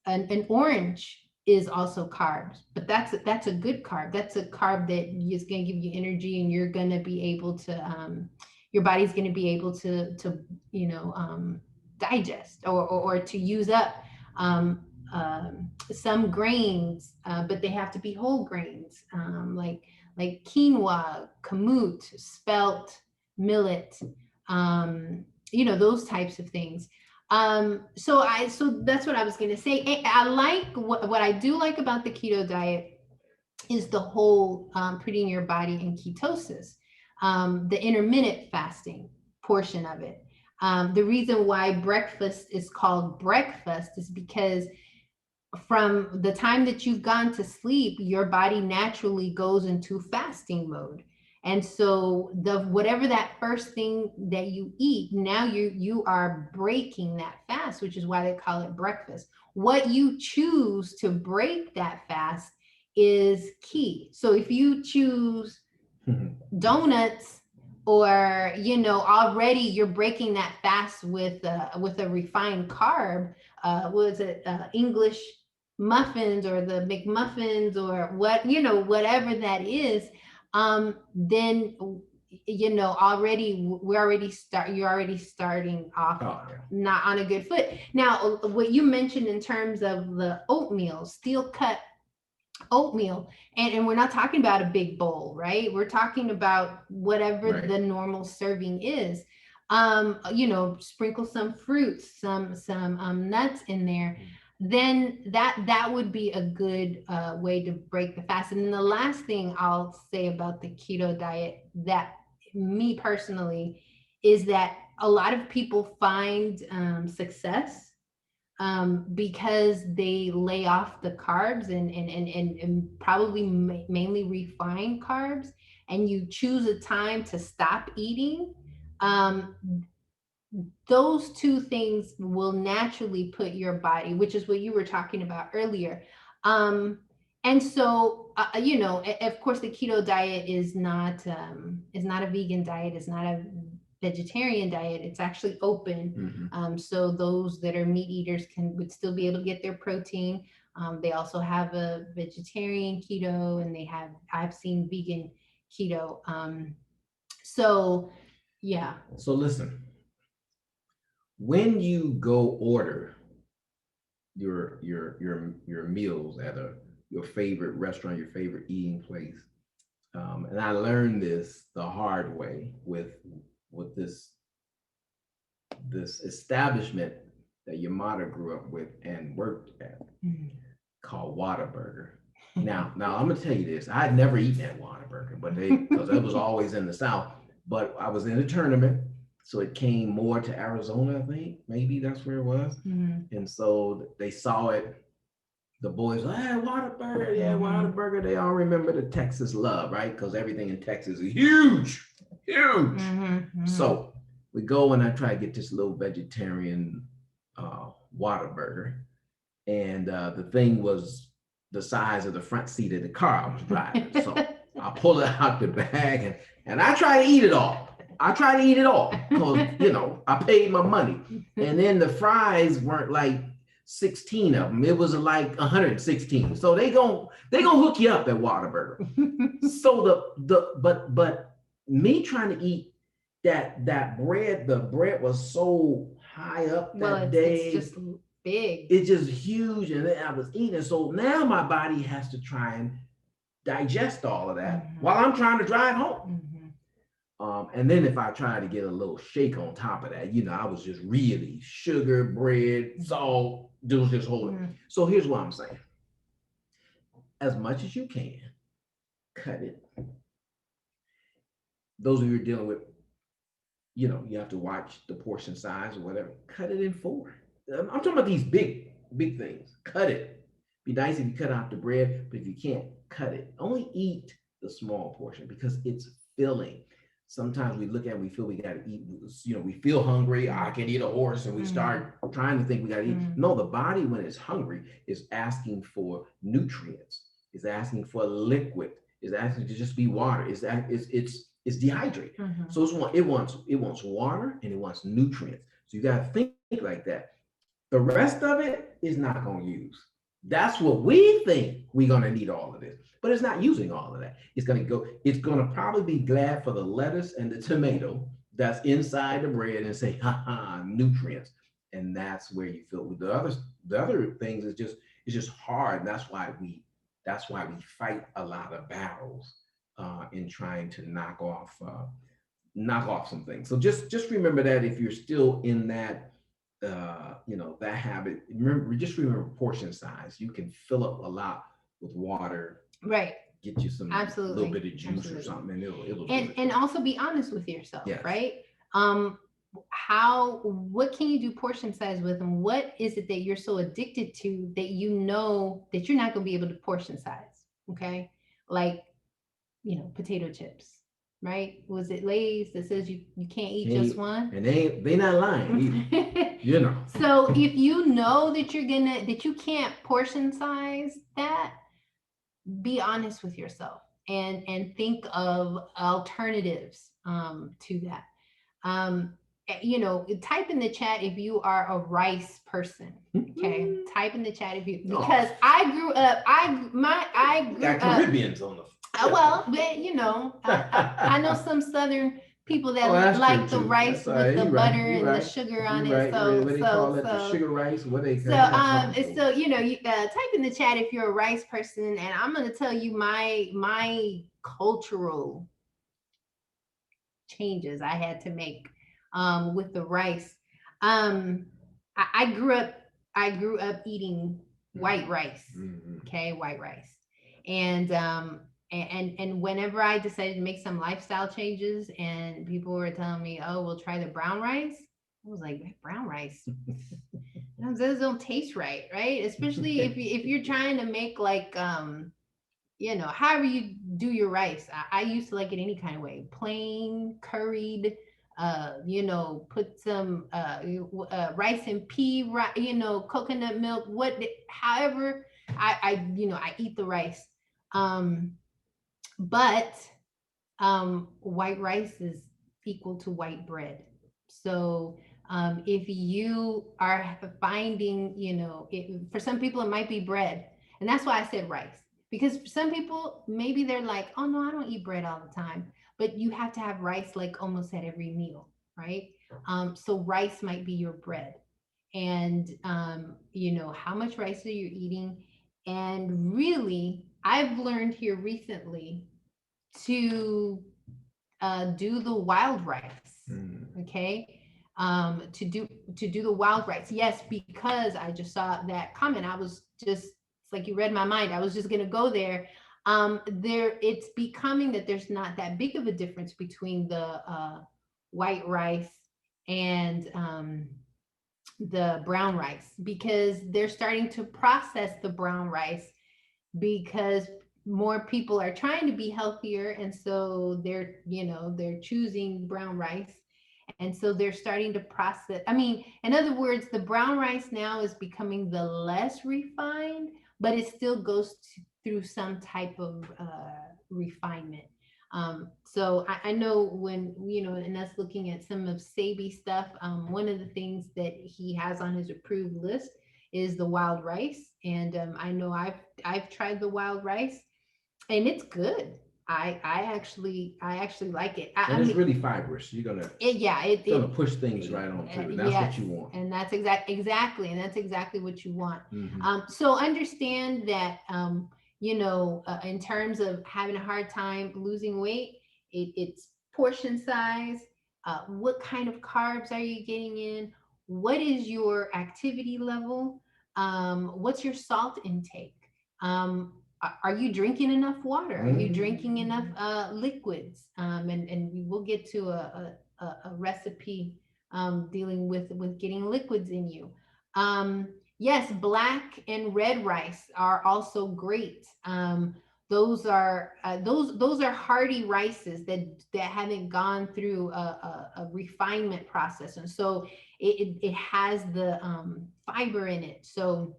an orange is also carbs, but that's a good carb. That's a carb that is going to give you energy, and you're going to be able to your body's going to be able to digest or to use up um, some grains, but they have to be whole grains, like quinoa, kamut, spelt, millet, um, those types of things. So that's what I was going to say. I like what I do like about the keto diet is the whole putting your body in ketosis, the intermittent fasting portion of it. The reason why breakfast is called breakfast is because from the time that you've gone to sleep, your body naturally goes into fasting mode. And so the whatever that first thing that you eat, now you are breaking that fast, which is why they call it breakfast. What you choose to break that fast is key. So if you choose donuts, or already you're breaking that fast with a refined carb, was it English muffins or the McMuffins or whatever that is, then already we're already start you're already starting off not on a good foot. Now, what you mentioned in terms of the oatmeal, steel cut oatmeal, and we're not talking about a big bowl, right? We're talking about whatever the normal serving is. Sprinkle some fruits, some nuts in there, then that would be a good way to break the fast. And then the last thing I'll say about the keto diet, that me personally, is that a lot of people find success because they lay off the carbs and probably mainly refined carbs, and you choose a time to stop eating. um, those two things will naturally put your body, which is what you were talking about earlier. And so, of course, the keto diet is not a vegan diet, it's not a vegetarian diet. It's actually open. So those that are meat eaters would still be able to get their protein. They also have a vegetarian keto, and I've seen vegan keto. So yeah. So listen, when you go order your meals at your favorite restaurant, your favorite eating place, and I learned this the hard way with this establishment that your mother grew up with and worked at, called Whataburger. Now I'm gonna tell you this: I had never eaten at Whataburger, but because it was always in the South. But I was in a tournament, so it came more to Arizona, I think. Maybe that's where it was. And so they saw it. The boys, Whataburger, yeah, Whataburger. They all remember the Texas love, right? Because everything in Texas is huge, huge. So we go, and I try to get this little vegetarian Whataburger, and the thing was the size of the front seat of the car I was driving. So I pull it out the bag, and I try to eat it all. Because I paid my money. And then the fries weren't like 16 of them. It was like 116. So they gonna hook you up at Whataburger. So but me trying to eat that bread, the bread was so high up that day. It's just big. It's just huge, and then I was eating. So now my body has to try and digest all of that while I'm trying to drive home. And then if I try to get a little shake on top of that, I was just really sugar, bread, salt, just hold it. So here's what I'm saying: as much as you can, cut it. Those of you who are dealing with, you have to watch the portion size or whatever. Cut it in four. I'm talking about these big things. Cut it. Be nice if you cut out the bread, but if you can't, cut it. Only eat the small portion because it's filling. Sometimes we look at it, we feel we got to eat, we feel hungry. I can eat a horse, and we start trying to think we got to eat. No, the body, when it's hungry, is asking for nutrients, is asking for liquid, is asking to just be water. It's dehydrated. So it wants water and it wants nutrients. So you got to think like that. The rest of it is not going to use. That's what we think we're going to need all of this, but it's not using all of that. It's going to probably be glad for the lettuce and the tomato that's inside the bread and say, ha ha, nutrients. And that's where you feel with the other things it's just hard. That's why we fight a lot of battles in trying to knock off some things. So just remember that if you're still in that habit, remember portion size. You can fill up a lot with water, right? Get you some Absolutely. little bit of juice or something, and it'll and also be honest with yourself. Yes. Right? What can you do portion size with, and what is it that you're so addicted to that you know that you're not going to be able to portion size? Okay, like potato chips, right? Was it Lay's that says you can't eat just one? And they not lying either. So if you know that you can't portion size that, be honest with yourself and think of alternatives to that. Type in the chat if you are a rice person. Okay, type in the chat if you, because I grew up. I grew got up. Caribbeans on the. Well, but I know some Southern people that like the rice with the butter and the sugar on it. So what they call it, the sugar rice. What they so you type in the chat if you're a rice person, and I'm gonna tell you my cultural changes I had to make with the rice. I grew up eating white rice. Okay, white rice, and whenever I decided to make some lifestyle changes, and people were telling me, "Oh, we'll try the brown rice," I was like, "Brown rice? Those don't taste right, right? Especially if you're trying to make like however you do your rice. I used to like it any kind of way, plain, curried, put some rice and pea, coconut milk, however I eat the rice. But white rice is equal to white bread. So if you are finding, for some people it might be bread, and that's why I said rice, because for some people maybe they're like, oh no, I don't eat bread all the time, but you have to have rice like almost at every meal, right? So rice might be your bread, and how much rice are you eating? And really, I've learned here recently to do the wild rice. Okay, to do the wild rice. Yes, because I just saw that comment. I was just, it's like you read my mind. I was just gonna go there. It's becoming that there's not that big of a difference between the white rice and the brown rice, because they're starting to process the brown rice because more people are trying to be healthier, and so they're choosing brown rice, and so they're starting to process. I mean, in other words, the brown rice now is becoming the less refined, but it still goes through some type of refinement. So I know when and us looking at some of Sabi stuff, one of the things that he has on his approved list is the wild rice, and I know I've tried the wild rice, and it's good. I actually like it. And it's really fibrous. You're gonna it's gonna push things right on through. And that's what you want. And that's exactly, and that's exactly what you want. So understand that in terms of having a hard time losing weight, it's portion size. What kind of carbs are you getting in? What is your activity level? What's your salt intake? Are you drinking enough water? Are you drinking enough liquids? And we will get to a recipe dealing with getting liquids in you. Yes, black and red rice are also great. Those are hearty rices that haven't gone through a refinement process, and so it has the fiber in it. So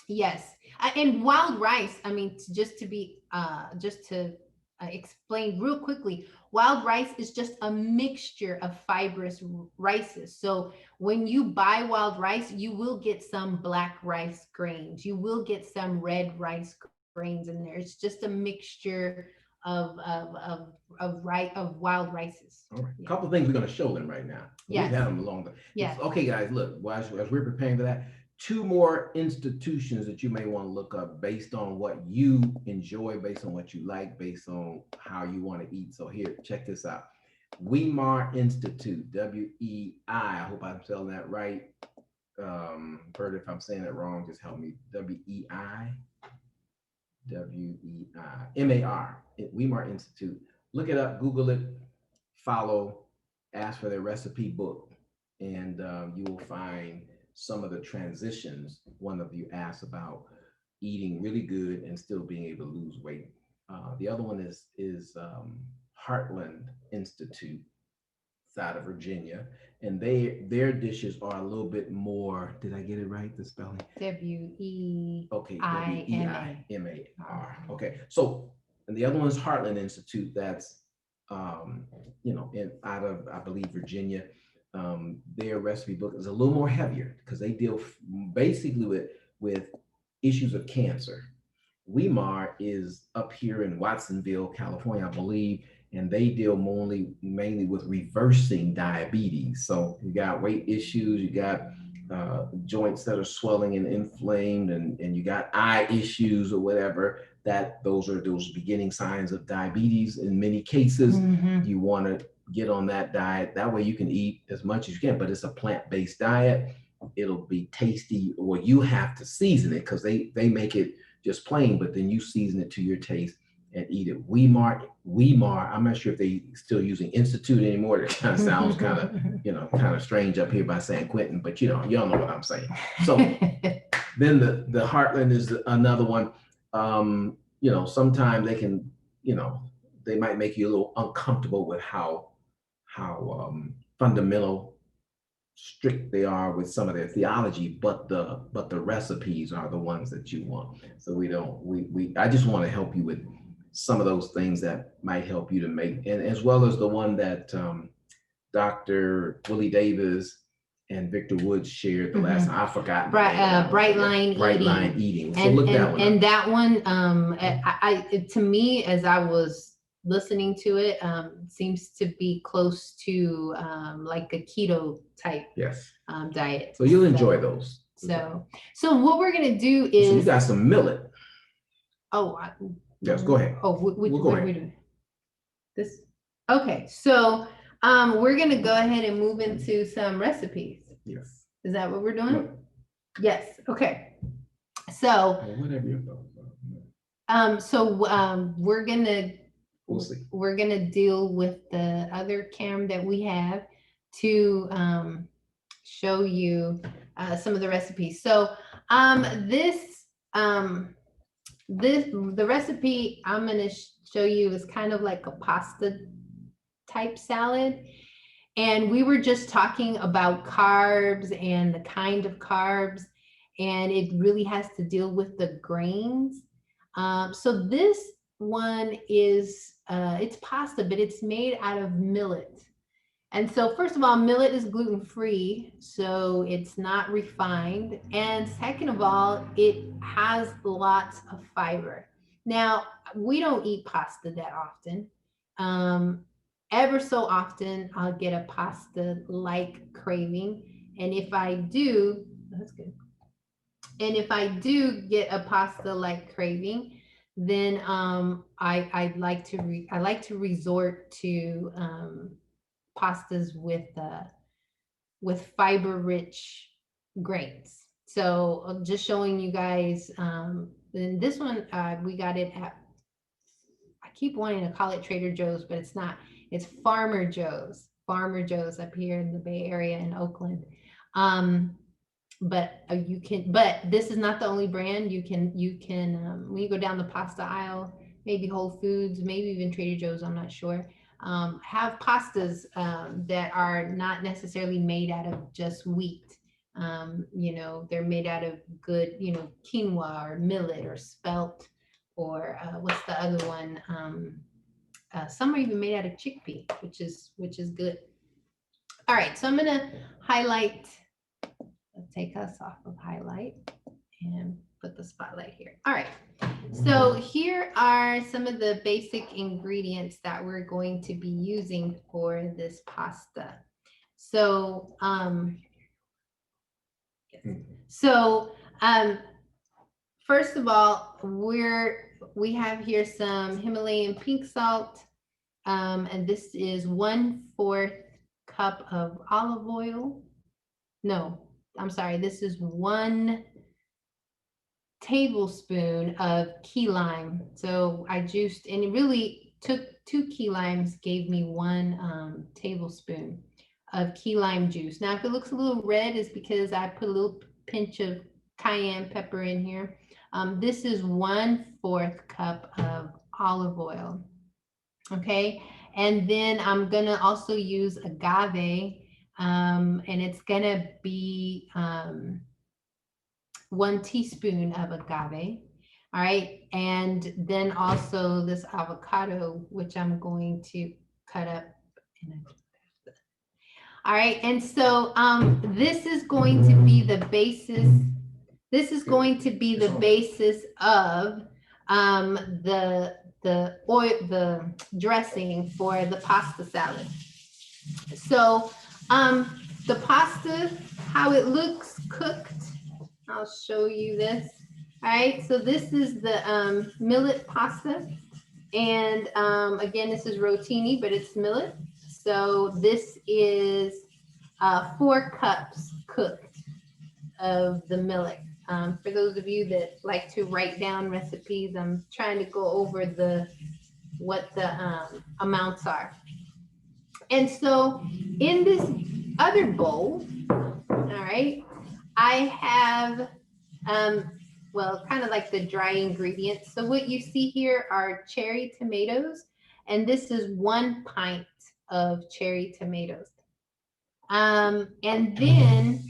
yes. And wild rice, I mean, just to explain real quickly, wild rice is just a mixture of fibrous rices. So when you buy wild rice, you will get some black rice grains, you will get some red rice grains in there. It's just a mixture of wild rices. All right. A Yeah. couple of things we're going to show them right now. We've Yes. had them long. Yes. Okay, guys, look, as we're preparing for that, two more institutions that you may want to look up based on what you enjoy, based on what you like, based on how you want to eat. So here, check this out. Weimar Institute, WEI. I hope I'm spelling that right. Bert, if I'm saying it wrong, just help me. WEI. WEIMAR, Weimar Institute. Look it up, Google it, follow, ask for their recipe book, and you will find some of the transitions. One of you asked about eating really good and still being able to lose weight. The other one is Heartland Institute, out of Virginia, and their dishes are a little bit more. Did I get it right? The spelling? Okay, WEIMAR. Okay, so and the other one is Heartland Institute. That's out of I believe Virginia. Their recipe book is a little more heavier because they deal basically with issues of cancer. Weimar is up here in Watsonville, California, I believe, and they deal mainly with reversing diabetes. So you got weight issues, you got joints that are swelling and inflamed, and you got eye issues or whatever. Those are those beginning signs of diabetes. In many cases, you want to get on that diet. That way you can eat as much as you can, but it's a plant-based diet. It'll be tasty, or you have to season it because they make it just plain, but then you season it to your taste and eat it. Weimar. I'm not sure if they still using Institute anymore. It kind of sounds kind of strange up here by San Quentin, but y'all know what I'm saying. So then the Heartland is another one. Sometimes they can, they might make you a little uncomfortable with how fundamental strict they are with some of their theology, but the recipes are the ones that you want. So I just want to help you with some of those things that might help you to make, and as well as the one that Dr. Willie Davis and Victor Woods shared the last time. I forgot. Bright line eating. So and look that and, one and up. that one to me, as I was listening to it, seems to be close to like a keto type Yes. diet. So you'll enjoy those. So what we're gonna do So you is got some millet. Yes, go ahead. We'll go ahead. This. Okay, so we're gonna go ahead and move into some recipes. Yes. Is that what we're doing? No. Yes. Okay. So whatever your thoughts are. We're gonna We'll see. We're gonna deal with the other cam that we have to show you some of the recipes. So the recipe I'm gonna show you is kind of like a pasta type salad. And we were just talking about carbs and the kind of carbs, and it really has to deal with the grains. So this one is, it's pasta, but it's made out of millet. And so first of all, millet is gluten-free, so it's not refined. And second of all, it has lots of fiber. Now, we don't eat pasta that often. Ever so often, I'll get a pasta-like craving. And if I do, that's good. And if I do get a pasta-like craving, then I like to resort to pastas with fiber-rich grains. So just showing you guys, then this one, we got it at, I keep wanting to call it Trader Joe's, but it's not. It's Farmer Joe's. Farmer Joe's up here in the Bay Area in Oakland. But you can, but this is not the only brand. You can when you go down the pasta aisle, maybe Whole Foods, maybe even Trader Joe's, I'm not sure, have pastas that are not necessarily made out of just wheat. You know, they're made out of good, you know, quinoa or millet or spelt, or what's the other one? Some are even made out of chickpea, which is good. All right, so I'm gonna highlight. Let's take us off of highlight and put the spotlight here. All right, so here are some of the basic ingredients that we're going to be using for this pasta. So, so first of all, we have here some Himalayan pink salt, and this is 1/4 cup of olive oil. No, I'm sorry, this is 1 tablespoon of key lime. So I juiced, and it really took 2 key limes, gave me 1 tablespoon of key lime juice. Now, if it looks a little red, it's because I put a little pinch of cayenne pepper in here. This is 1/4 cup of olive oil. Okay, and then I'm gonna also use agave, and it's gonna be 1 teaspoon of agave. All right, and then also this avocado, which I'm going to cut up. All right, and so this is going to be the basis. This is going to be the basis of the oil, the dressing for the pasta salad. So the pasta, how it looks cooked, I'll show you this. All right, so this is the millet pasta, and again, this is rotini, but it's millet. So this is 4 cups cooked of the millet. For those of you that like to write down recipes, I'm trying to go over what the amounts are. And so in this other bowl, all right, I have, well, kind of like the dry ingredients. So what you see here are cherry tomatoes, and this is 1 pint of cherry tomatoes. And then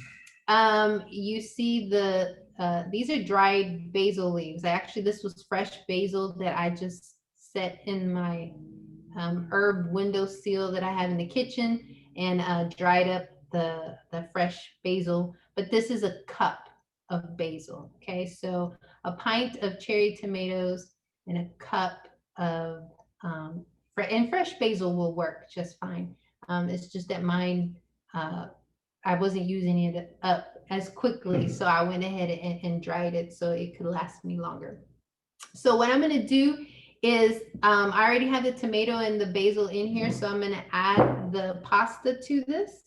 you see these are dried basil leaves. Actually, this was fresh basil that I just set in my herb windowsill that I have in the kitchen, and dried up the fresh basil. But this is a cup of basil. Okay, so a pint of cherry tomatoes and a cup of and fresh basil will work just fine. It's just that mine, I wasn't using it up as quickly, so I went ahead and dried it so it could last me longer. So what I'm going to do is I already have the tomato and the basil in here, so I'm going to add the pasta to this.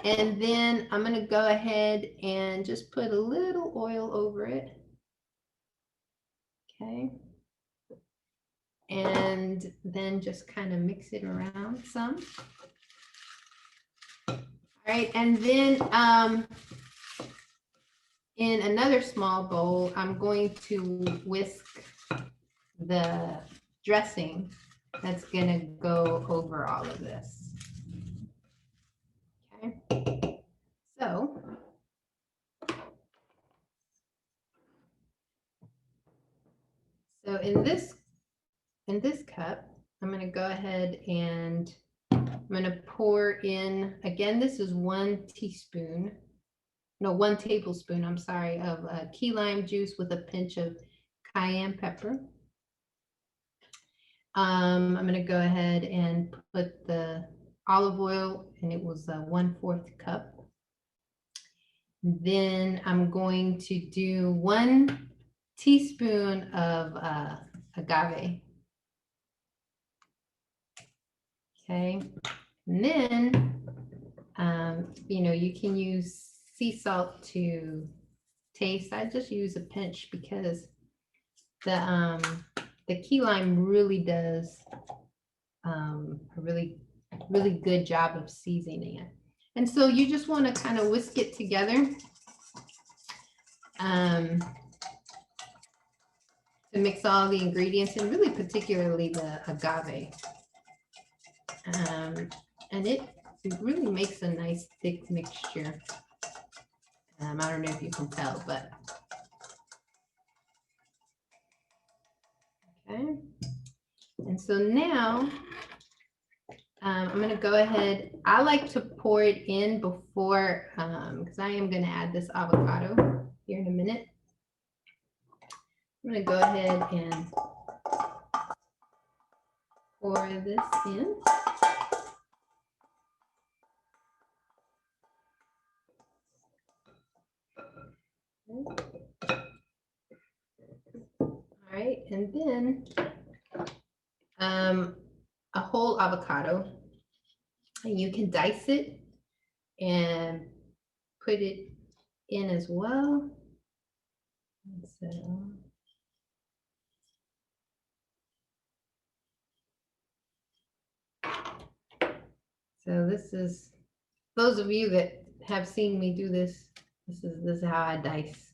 And then I'm going to go ahead and just put a little oil over it. Okay. And then just kind of mix it around some. All right, and then in another small bowl, I'm going to whisk the dressing that's gonna go over all of this. Okay, so in this cup, I'm gonna go ahead and I'm gonna pour in, again, this is 1 teaspoon, no, 1 tablespoon, I'm sorry, of key lime juice with a pinch of cayenne pepper. I'm gonna go ahead and put the olive oil, and it was 1/4 cup. Then I'm going to do 1 teaspoon of agave. Okay, And then, you can use sea salt to taste. I just use a pinch because the key lime really does a really good job of seasoning it. And so you just want to kind of whisk it together to mix all the ingredients, and really particularly the agave. And it really makes a nice thick mixture. I don't know if you can tell, but okay. And so now I'm going to go ahead. I like to pour it in before, because I am going to add this avocado here in a minute. I'm going to go ahead and pour this in. All right, and then a whole avocado, and you can dice it and put it in as well. So this is, those of you that have seen me do this, this is how I dice.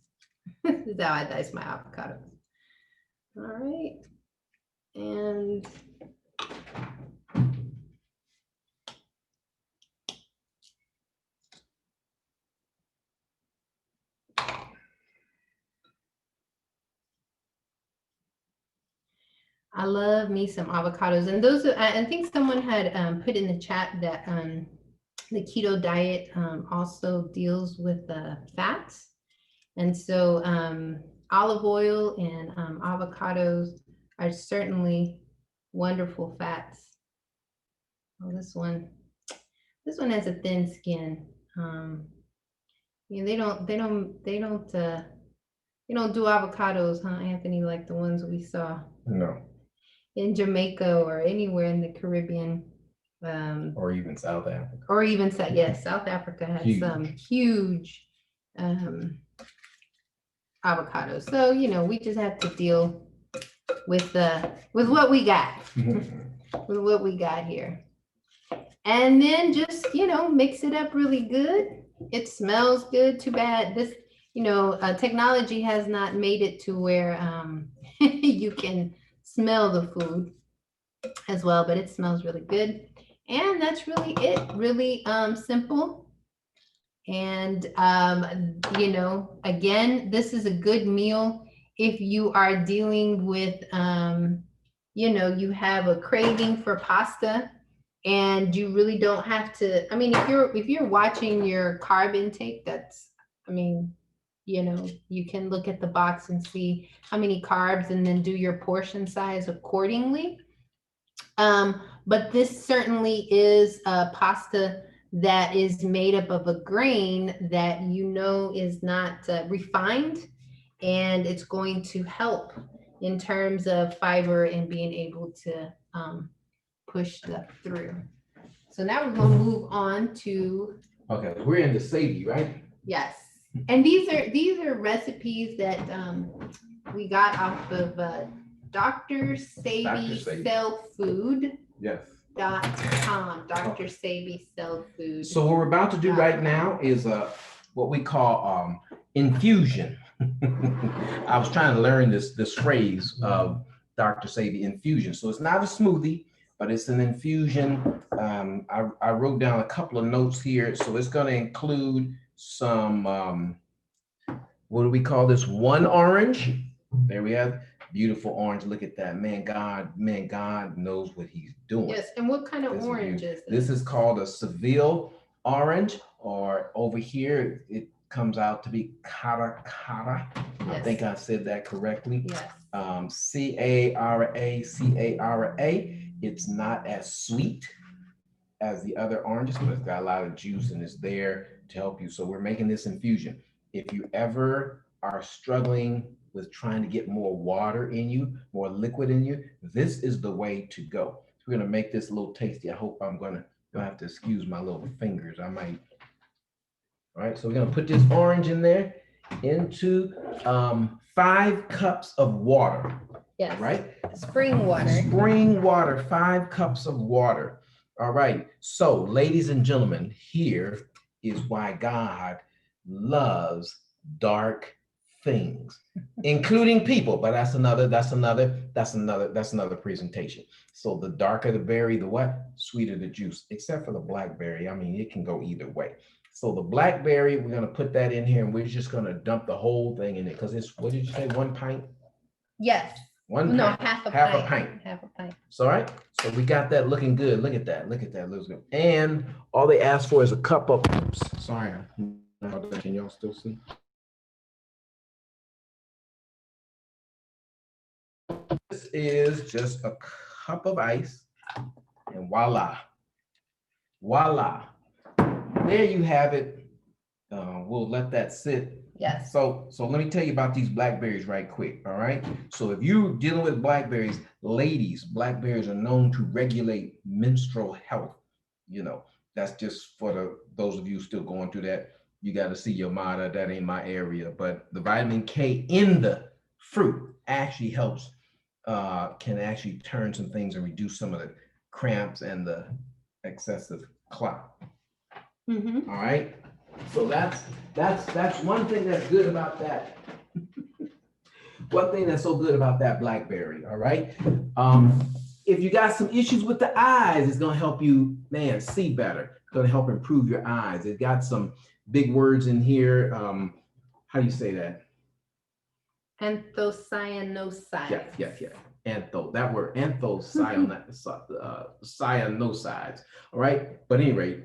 This is how I dice my avocados. All right, and I love me some avocados. And those, I think someone had put in the chat that the keto diet also deals with fats. And so olive oil and avocados are certainly wonderful fats. Oh, this one has a thin skin. They don't do avocados, huh, Anthony, like the ones we saw. No. In Jamaica or anywhere in the Caribbean. Or even South Africa. Or even, yes, South Africa has some huge avocados. So, we just have to deal with what we got, with what we got here. And then just, mix it up really good. It smells good. Too bad this, technology has not made it to where you can smell the food as well, but it smells really good. And that's really it. Really simple. And again, this is a good meal if you are dealing with you have a craving for pasta and you really don't have to. I mean, if you're watching your carb intake, that's, you can look at the box and see how many carbs and then do your portion size accordingly. But this certainly is a pasta that is made up of a grain that is not refined, and it's going to help in terms of fiber and being able to push stuff through. So now we're going to move on to. Okay, we're in the Sadie, right? Yes, and these are recipes that we got off of Dr. Sabi Cell Food. Yes. .com. Dr. Sabi Cell Food. So what we're about to do right now is what we call infusion. I was trying to learn this phrase of Dr. Sabi, infusion. So it's not a smoothie, but it's an infusion. I wrote down a couple of notes here. So it's going to include some, what do we call this? One orange. There we have beautiful orange. Look at that. Man, God knows what he's doing. Yes. And what kind of orange is this? This is called a Seville orange, or over here, it comes out to be cara. Yes. I think I said that correctly. Yes. Cara. It's not as sweet as the other oranges, but it's got a lot of juice and it's there to help you. So we're making this infusion. If you ever are struggling with trying to get more water in you, more liquid in you, this is the way to go. So we're going to make this a little tasty. I hope I'm going to You'll have to excuse my little fingers. I might. All right, so we're gonna put this orange in there into 5 cups of water. Yes. Right? Spring water. Spring water, 5 cups of water. All right. So, ladies and gentlemen, here is why God loves dark things, including people. But that's another presentation. So the darker the berry, the what? Sweeter the juice, except for the blackberry. I mean, it can go either way. So the blackberry, we're gonna put that in here and we're just gonna dump the whole thing in it because it's, what did you say, 1 pint? Yes. One No, pint. half a pint. Half a pint. So, all right. So we got that looking good. Look at that. Look at that. Looks good. And all they asked for is a cup of. Oops, sorry. Can y'all still see? This is just a cup of ice, and voila, voila. There you have it. We'll let that sit. Yes. So let me tell you about these blackberries right quick. All right. So if you're dealing with blackberries, ladies, blackberries are known to regulate menstrual health. You know, that's just for those of you still going through that. You got to see your mother. That ain't my area. But the vitamin K in the fruit actually helps, can actually turn some things and reduce some of the cramps and the excessive clot. Mm-hmm. All right. So that's one thing that's good about that. One thing that's so good about that blackberry. All right. If you got some issues with the eyes, it's gonna help you, man, see better. It's gonna help improve your eyes. It got some big words in here. How do you say that? Anthocyanosides. Yeah. Antho, that word, anthocyanosides. All right. But at any rate,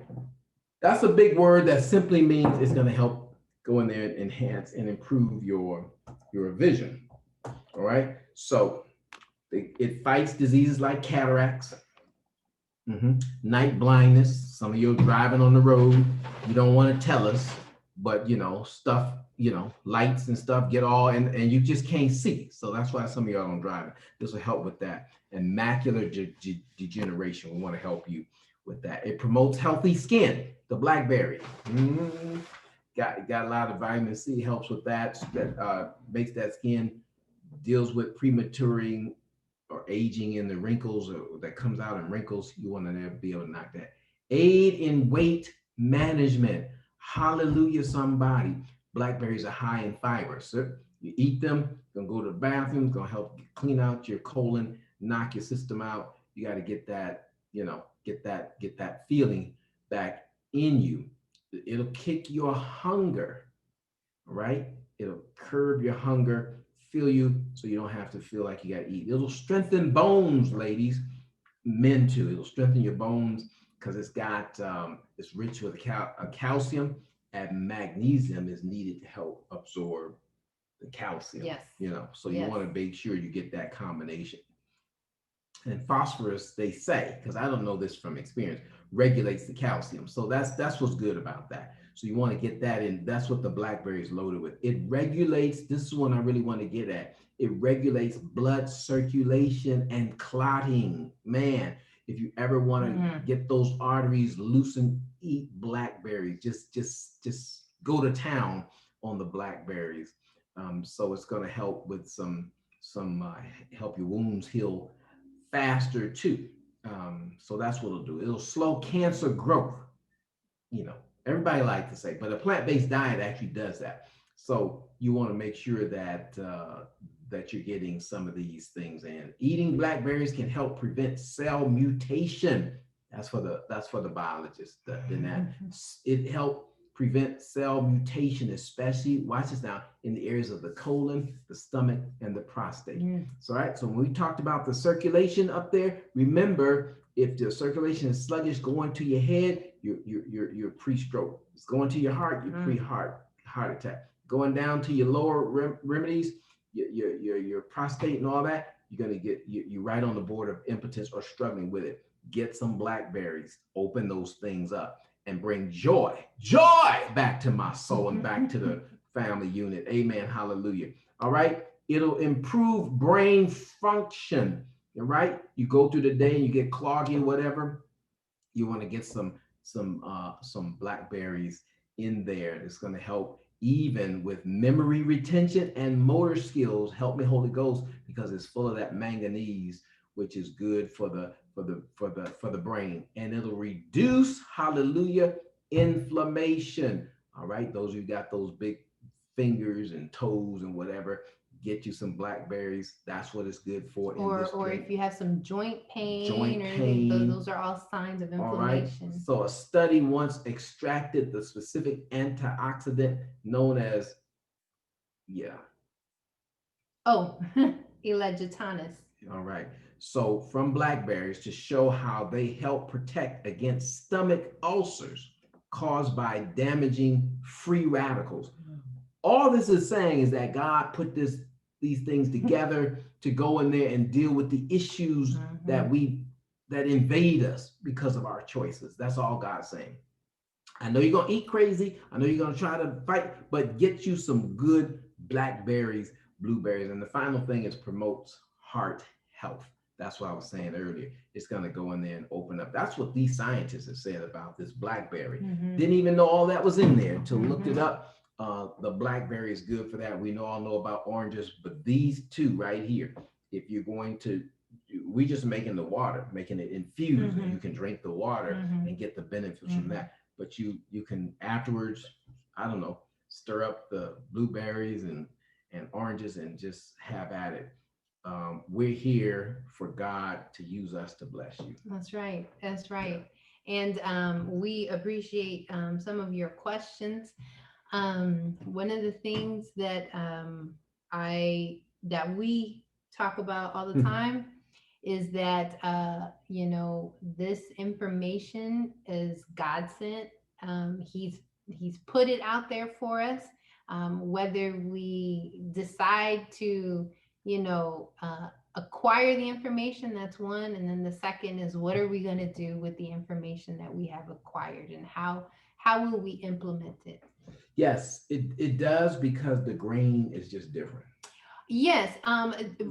that's a big word that simply means it's going to help go in there and enhance and improve your vision. All right. So it fights diseases like cataracts, night blindness. Some of you are driving on the road. You don't want to tell us, but stuff, lights and stuff get all, and you just can't see. So that's why some of y'all don't drive. This will help with that. And macular degeneration. We want to help you with that. It promotes healthy skin. The blackberry. Got a lot of vitamin C, helps with that. That makes that skin, deals with prematuring or aging in the wrinkles, or that comes out in wrinkles. You want to be able to knock that. Aid in weight management. Hallelujah, somebody. Blackberries are high in fiber. So you eat them, gonna go to the bathroom, gonna help clean out your colon, knock your system out. You got to get that, get that feeling back in you. It'll kick your hunger, right? It'll curb your hunger, fill you so you don't have to feel like you got to eat. It'll strengthen bones, ladies, men too. It'll strengthen your bones because it's rich with calcium, and magnesium is needed to help absorb the calcium. Yes. So you want to make sure you get that combination. And phosphorus, they say, because I don't know this from experience, regulates the calcium. So that's what's good about that. So you want to get that in. That's what the blackberry is loaded with. It regulates, this is one I really want to get at. It regulates blood circulation and clotting. Man, if you ever want to get those arteries loosened, eat blackberries. Just go to town on the blackberries. So it's going to help with some help your wounds heal faster too. So that's what it'll do. It'll slow cancer growth. Everybody like to say, but a plant-based diet actually does that. So you want to make sure that that you're getting some of these things in. Eating blackberries can help prevent cell mutation. That's for the biologists. It helped prevent cell mutation, especially, watch this now, in the areas of the colon, the stomach, and the prostate. So, right. So when we talked about the circulation up there, remember, if the circulation is sluggish going to your head, you're pre-stroke. It's going to your heart, you're pre-heart attack. Going down to your lower remedies, your prostate and all that, you're gonna get you're right on the border of impotence or struggling with it. Get some blackberries, open those things up, and bring joy back to my soul and back to the family unit. Amen. Hallelujah. All right. It'll improve brain function. All right. You go through the day and you get cloggy or whatever. You want to get some blackberries in there. It's going to help even with memory retention and motor skills. Help me, Holy Ghost, because it's full of that manganese, which is good for the brain, and it'll reduce, hallelujah, inflammation. All right, those who got those big fingers and toes and whatever, get you some blackberries. That's what it's good for in this Or drink. if you have some joint pain Joint or anything, pain. those are all signs of All right. inflammation. So a study once extracted the specific antioxidant known as, yeah. Oh, elagitanus. All right. So from blackberries to show how they help protect against stomach ulcers caused by damaging free radicals. All this is saying is that God put these things together to go in there and deal with the issues that invade us because of our choices. That's all God's saying. I know you're gonna eat crazy. I know you're gonna try to fight, but get you some good blackberries, blueberries. And the final thing is promotes heart health. That's what I was saying earlier. It's gonna go in there and open up. That's what these scientists have said about this blackberry. Didn't even know all that was in there until looked it up. The blackberry is good for that. We all know about oranges, but these two right here, if you're going to, we just making the water, making it infused, and you can drink the water and get the benefits from that. But you can afterwards, I don't know, stir up the blueberries and oranges and just have at it. We're here for God to use us to bless you. That's right. That's right. And we appreciate some of your questions. One of the things that we talk about all the time is that this information is God sent. He's put it out there for us. Whether we decide to acquire the information, that's one, and then the second is what are we going to do with the information that we have acquired, and how will we implement it? Yes, it does, because the grain is just different. Yes.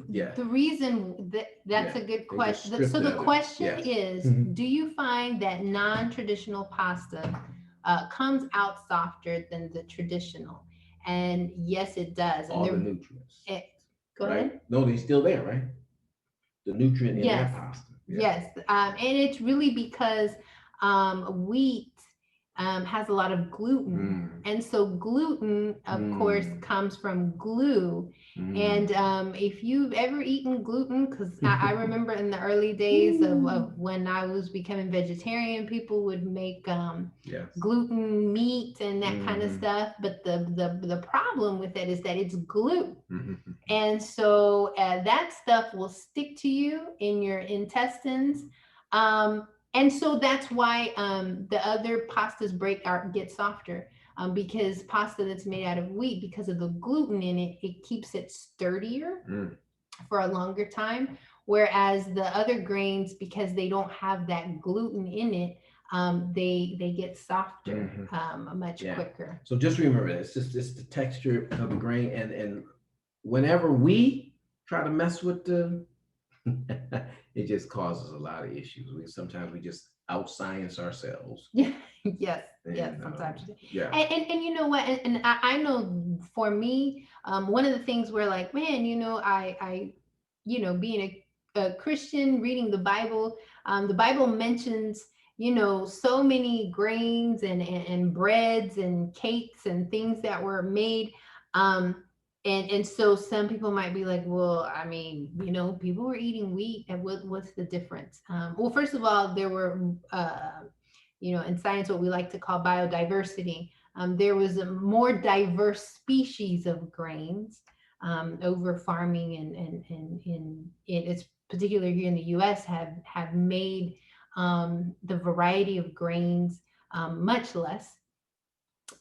Yeah. The reason that's Yeah. a good They just question. stripped So it the of it. question Yes. is, do you find that non-traditional pasta comes out softer than the traditional? And yes, it does. And All the nutrients. Go right? ahead. No, they still there, right? The nutrient in Yes. that pasta. Yeah. Yes. And it's really because wheat has a lot of gluten. And so gluten, of course, comes from glue. And if you've ever eaten gluten, because I remember in the early days of when I was becoming vegetarian, people would make Yes. gluten meat and that kind of stuff. But the problem with it is that it's glue. And so that stuff will stick to you in your intestines. And so that's why the other pastas get softer, because pasta that's made out of wheat, because of the gluten in it, it keeps it sturdier for a longer time. Whereas the other grains, because they don't have that gluten in it, they get softer much quicker. So just remember, it's the texture of the grain, and whenever we try to mess with the it just causes a lot of issues. Sometimes we just out science ourselves. Yeah. Yes. And, yes. Sometimes. Yeah. And you know what? And I know for me, one of the things where like, man, I being a Christian, reading the Bible mentions, so many grains and breads and cakes and things that were made. And so some people might be like, well, I mean, people were eating wheat, and what's the difference? Well, first of all, there were, in science, what we like to call biodiversity. There was a more diverse species of grains over farming, and it's particularly here in the U.S. have made the variety of grains much less.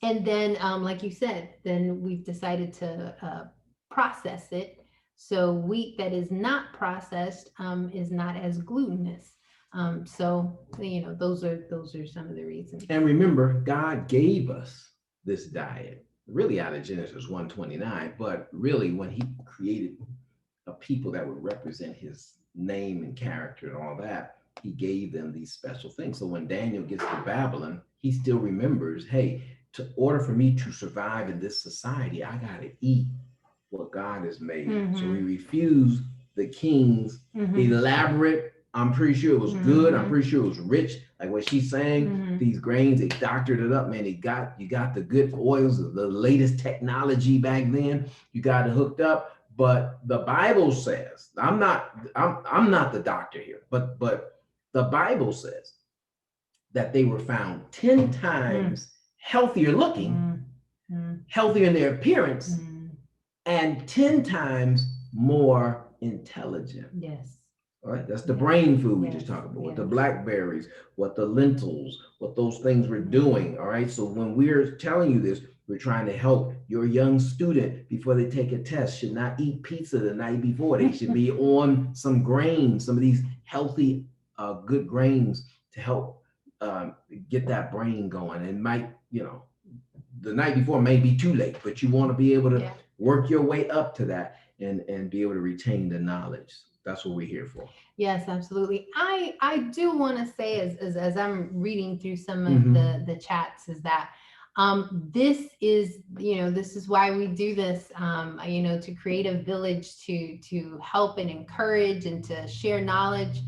And then, like you said, then we've decided to process it. So wheat that is not processed is not as glutinous. So those are some of the reasons. And remember, God gave us this diet really out of Genesis 1:29, but really when He created a people that would represent His name and character and all that, he gave them these special things. So when Daniel gets to Babylon, he still remembers, hey, to order for me to survive in this society, I gotta eat what God has made. So he refused the king's elaborate. I'm pretty sure it was good. I'm pretty sure it was rich. Like what she's saying, these grains, they doctored it up, man. You got the good oils, the latest technology back then. You got it hooked up. But the Bible says, I'm not the doctor here, but the Bible says that they were found 10 times healthier looking, healthier in their appearance, and 10 times more intelligent. Yes. All right, that's the brain food we just talked about, what the blackberries, what the lentils, what those things were doing. All right, so when we're telling you this, we're trying to help your young student before they take a test should not eat pizza the night before. They should be on some grains, some of these healthy, good grains to help get that brain going. And might, the night before may be too late, but you want to be able to work your way up to that and be able to retain the knowledge. That's what we're here for. Yes, absolutely. I do want to say as I'm reading through some of the chats is that this is this is why we do this to create a village to help and encourage and to share knowledge,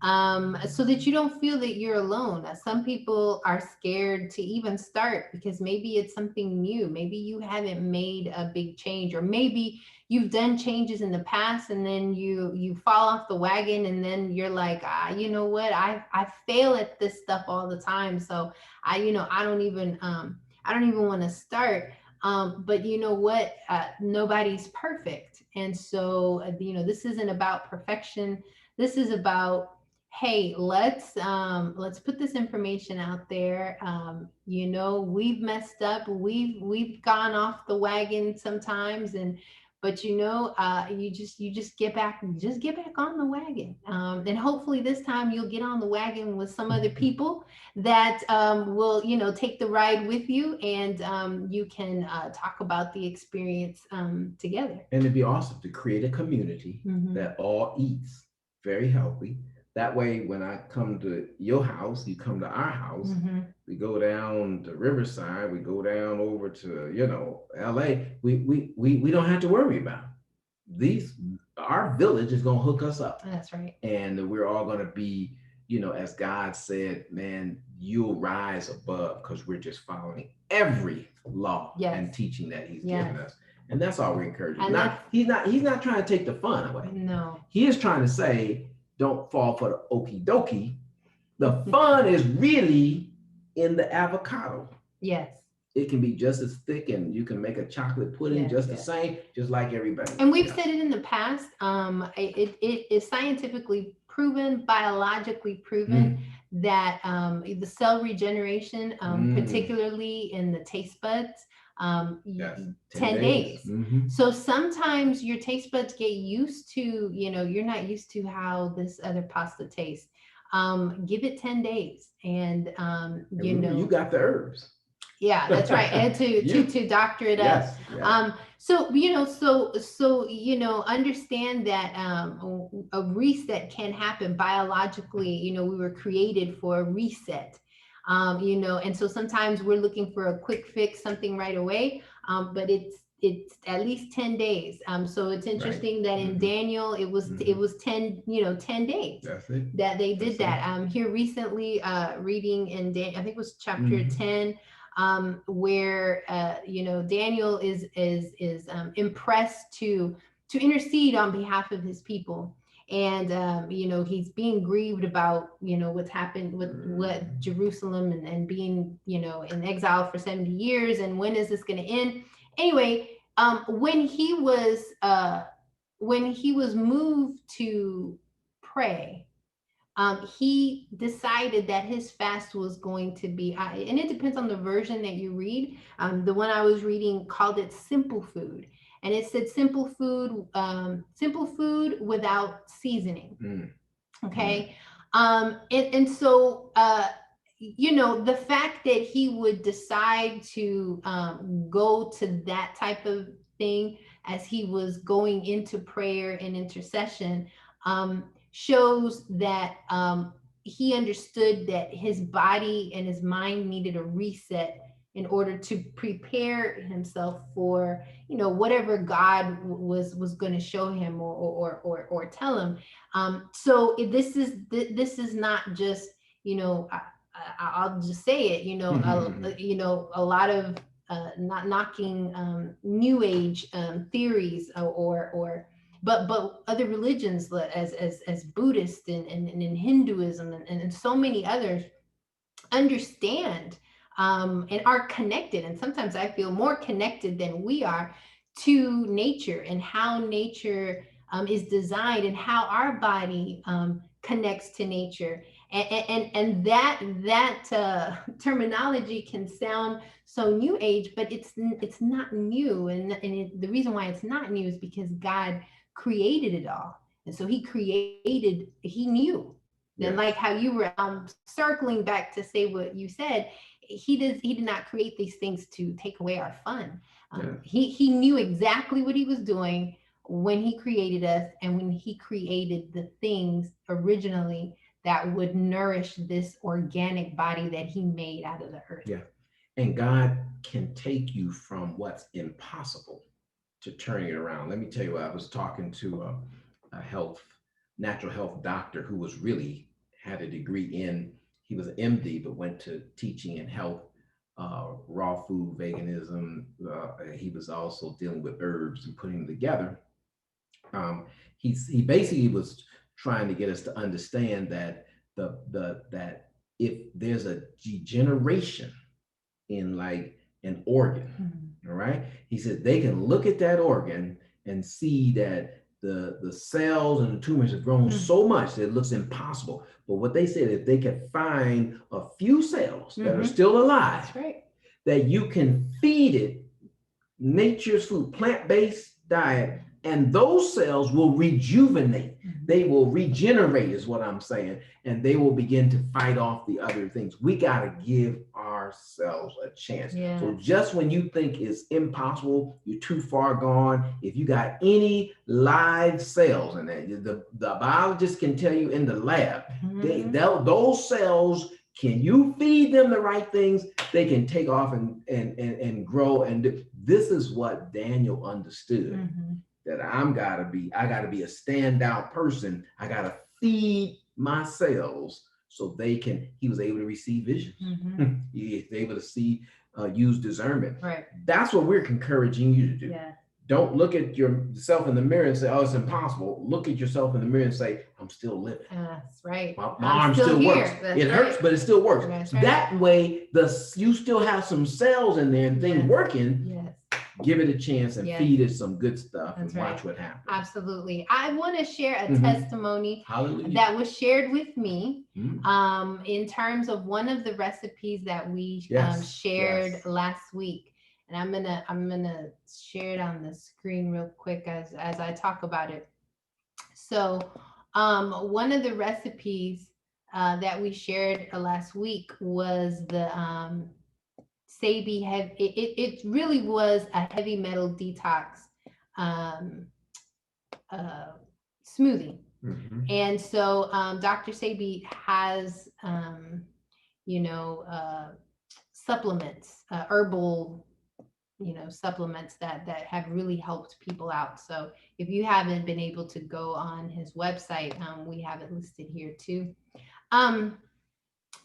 so that you don't feel that you're alone. Some people are scared to even start because maybe it's something new. Maybe you haven't made a big change, or maybe you've done changes in the past and then you fall off the wagon, and then you're like, you know what, I fail at this stuff all the time, so I don't even want to start. But you know what, nobody's perfect, and so this isn't about perfection. This is about, hey, let's put this information out there. We've messed up, we've gone off the wagon sometimes, and but you just get back on the wagon, and hopefully this time you'll get on the wagon with some other people that will take the ride with you, and you can talk about the experience together. And it'd be awesome to create a community that all eats very healthy. That way, when I come to your house, you come to our house. We go down to Riverside. We go down over to LA. We don't have to worry about these. Our village is gonna hook us up. That's right. And we're all gonna be, as God said, man, you'll rise above because we're just following every law and teaching that He's given us. And that's all we're encouraging. He's not trying to take the fun away. No. He is trying to say, don't fall for the okie dokie. The fun is really in the avocado. Yes. It can be just as thick, and you can make a chocolate pudding the same, just like everybody. And we've said it in the past. It is scientifically proven, biologically proven, that the cell regeneration, particularly in the taste buds, 10 days. So sometimes your taste buds get used to, you're not used to how this other pasta tastes. Give it 10 days, and you got the herbs. Yeah, that's right. And to doctor it up. So understand that a reset can happen biologically. We were created for a reset. And so sometimes we're looking for a quick fix, something right away. But it's at least 10 days. So it's interesting that in Daniel it was 10 days that they did that. Here recently, reading in Daniel, I think it was chapter 10. Where Daniel is impressed to intercede on behalf of his people, and he's being grieved about what's happened with what Jerusalem and being in exile for 70 years, and when is this going to end? Anyway, when he was moved to pray, he decided that his fast was going to be, and it depends on the version that you read. The one I was reading called it simple food, and it said simple food without seasoning. Okay, and so the fact that he would decide to go to that type of thing as he was going into prayer and intercession shows that he understood that his body and his mind needed a reset in order to prepare himself for, whatever God was going to show him, or tell him. So this is not just, I'll just say it, a lot of not knocking new age theories, but other religions, as Buddhist, and in Hinduism, and so many others, understand and are connected. And sometimes I feel more connected than we are to nature, and how nature is designed, and how our body connects to nature. And that terminology can sound so new age, but it's not new. The reason why it's not new is because God created it all. And so he knew. And Yes. like how you were circling back to say what you said, he did not create these things to take away our fun. Yeah. He knew exactly what he was doing when he created us, and when he created the things originally that would nourish this organic body that he made out of the earth. Yeah. And God can take you from what's impossible to turning it around. Let me tell you, I was talking to a natural health doctor who was really had a degree in, he was an MD, but went to teaching in health, raw food, veganism. He was also dealing with herbs and putting them together. He basically was trying to get us to understand that that if there's a degeneration in like an organ, all right, he said they can look at that organ and see that the cells and the tumors have grown so much that it looks impossible. But what they said, if they could find a few cells that are still alive, That's right, that you can feed it nature's food, plant-based diet, and those cells will rejuvenate. They will regenerate, is what I'm saying, and they will begin to fight off the other things. We got to give ourselves a chance. Yes. So just when you think it's impossible, you're too far gone. If you got any live cells in there, the biologist can tell you in the lab, those cells, can you feed them the right things? They can take off and grow. And this is what Daniel understood, that I gotta be a standout person. I gotta feed my cells so he was able to receive visions. He was able to see, use discernment. right. That's what we're encouraging you to do. Yeah. Don't look at yourself in the mirror and say, oh, it's impossible. Look at yourself in the mirror and say, I'm still living. That's right. My arm still works. It hurts, but it still works. That's right. That way, you still have some cells in there and things working. Yes. Give it a chance and feed it some good stuff. That's and watch what happens. Absolutely. I want to share a testimony Hallelujah. that was shared with me in terms of one of the recipes that we shared last week. And I'm gonna share it on the screen real quick as I talk about it. So one of the recipes that we shared last week was the Sabi it really was a heavy metal detox smoothie. And so Dr. Sabi has supplements, herbal supplements that have really helped people out. So if you haven't been able to go on his website, we have it listed here too.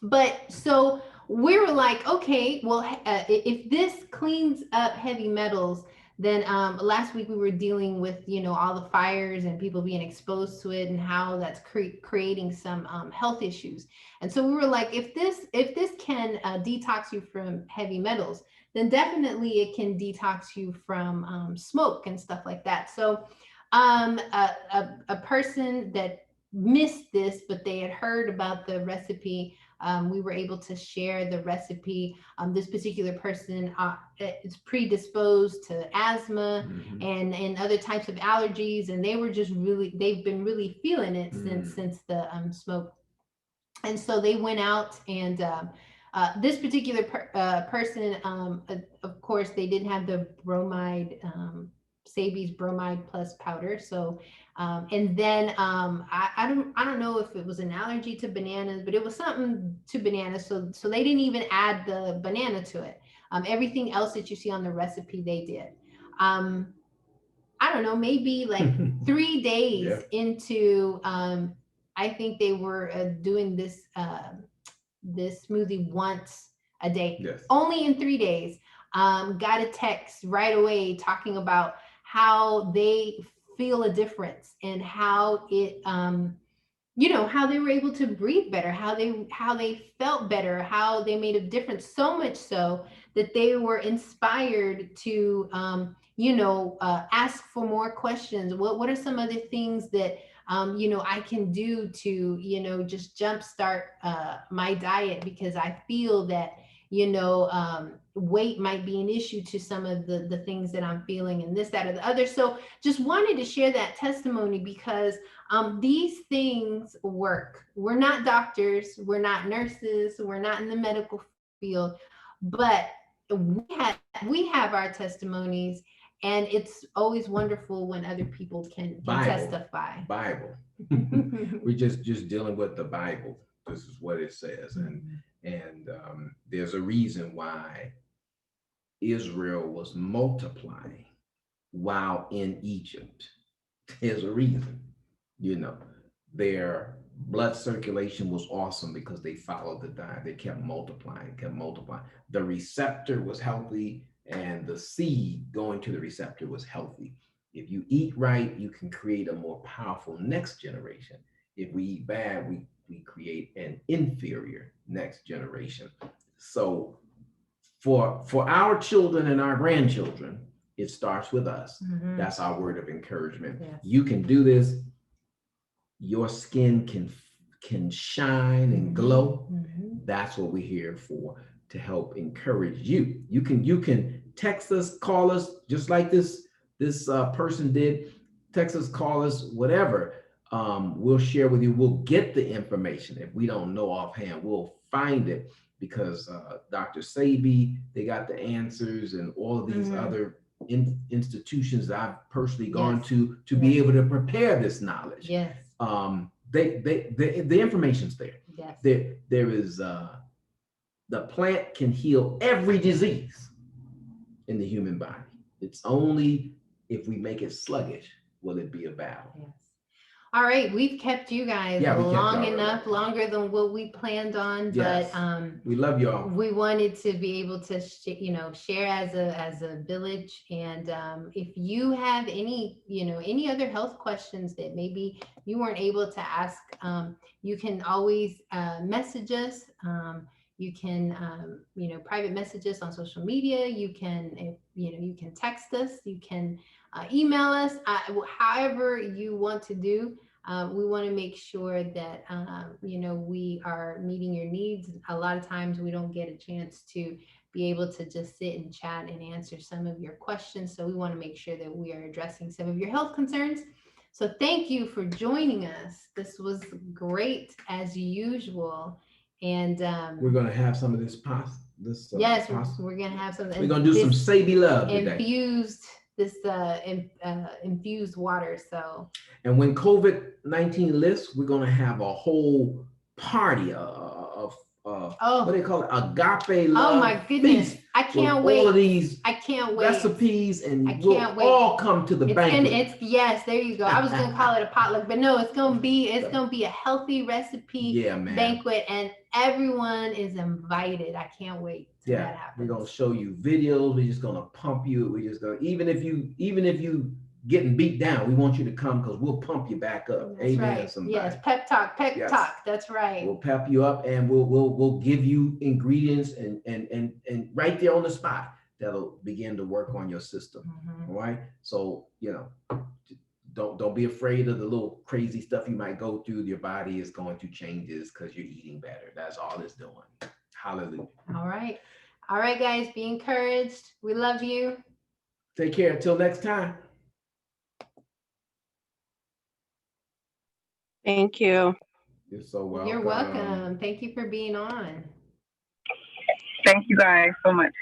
But so we were like, okay, well, if this cleans up heavy metals, then last week we were dealing with, all the fires and people being exposed to it, and how that's creating some health issues. And so we were like, if this can detox you from heavy metals, then definitely it can detox you from smoke and stuff like that. So a person that missed this, but they had heard about the recipe, we were able to share the recipe. This particular person is predisposed to asthma and other types of allergies, and they've been really feeling it since the smoke. And so they went out, and this particular person, of course, they didn't have the bromide Sabi's bromide plus powder. So, and then I don't know if it was an allergy to bananas, but it was something to bananas. So they didn't even add the banana to it. Everything else that you see on the recipe, they did. Um, I don't know, maybe like 3 days Yeah. into, I think they were doing this smoothie once a day. Yes. Only in 3 days, got a text right away talking about how they feel a difference and how it, how they were able to breathe better, how they felt better, how they made a difference, so much so that they were inspired to ask for more questions. What are some other things that I can do to just jumpstart my diet, because I feel that weight might be an issue to some of the things that I'm feeling, and this, that, or the other. So just wanted to share that testimony, because these things work. We're not doctors, we're not nurses, we're not in the medical field, but we have our testimonies, and it's always wonderful when other people can testify. Bible. We're just dealing with the Bible. This is what it says, and there's a reason why Israel was multiplying while in Egypt. There's a reason. You know, their blood circulation was awesome because they followed the diet. They kept multiplying, kept multiplying. The receptor was healthy, and the seed going to the receptor was healthy. If you eat right, you can create a more powerful next generation. If we eat bad, we create an inferior next generation. So for our children and our grandchildren, it starts with us. That's our word of encouragement. Yes. You can do this. Your skin can shine and glow. That's what we're here for, to help encourage you. You can text us, call us, just like this person did. Text us, call us, whatever. We'll share with you. We'll get the information. If we don't know offhand, we'll find it, because Dr. Sabi, they got the answers, and all of these other institutions that I've personally gone to be able to prepare this knowledge. Yes. The information's there. Yes. There is the plant can heal every disease in the human body. It's only if we make it sluggish will it be a battle. Yes. All right, we've kept you guys long enough, longer than what we planned on. Yes. But we love y'all. We wanted to be able to share as a village. And if you have any other health questions that maybe you weren't able to ask, you can always message us. You can private message us on social media. You can you can text us. You can email us. However you want to do. We want to make sure that we are meeting your needs. A lot of times we don't get a chance to be able to just sit and chat and answer some of your questions. So we want to make sure that we are addressing some of your health concerns. So thank you for joining us. This was great as usual. And we're going to have some of this pasta. Yes, we're going to have some. We're going to do some Sabi love today. Infused water. So, and when COVID-19 lifts, we're going to have a whole party of what do they call it? Agape love. Oh my goodness. I can't wait. All of these recipes, and we'll all come to the banquet. Yes, there you go. I was going to call it a potluck, but no, it's going to be a healthy recipe banquet, and everyone is invited. I can't wait. That happens. We're going to show you videos. We're just going to pump you. We're just going to, even if you getting beat down, we want you to come, because we'll pump you back up. That's Amen. Right. Somebody. Yes, pep talk. That's right. We'll pep you up, and we'll give you ingredients and right there on the spot that'll begin to work on your system. All right. So don't be afraid of the little crazy stuff you might go through. Your body is going through changes because you're eating better. That's all it's doing. Hallelujah. All right, guys, be encouraged. We love you. Take care. Until next time. Thank you. You're so welcome. You're welcome. Thank you for being on. Thank you guys so much.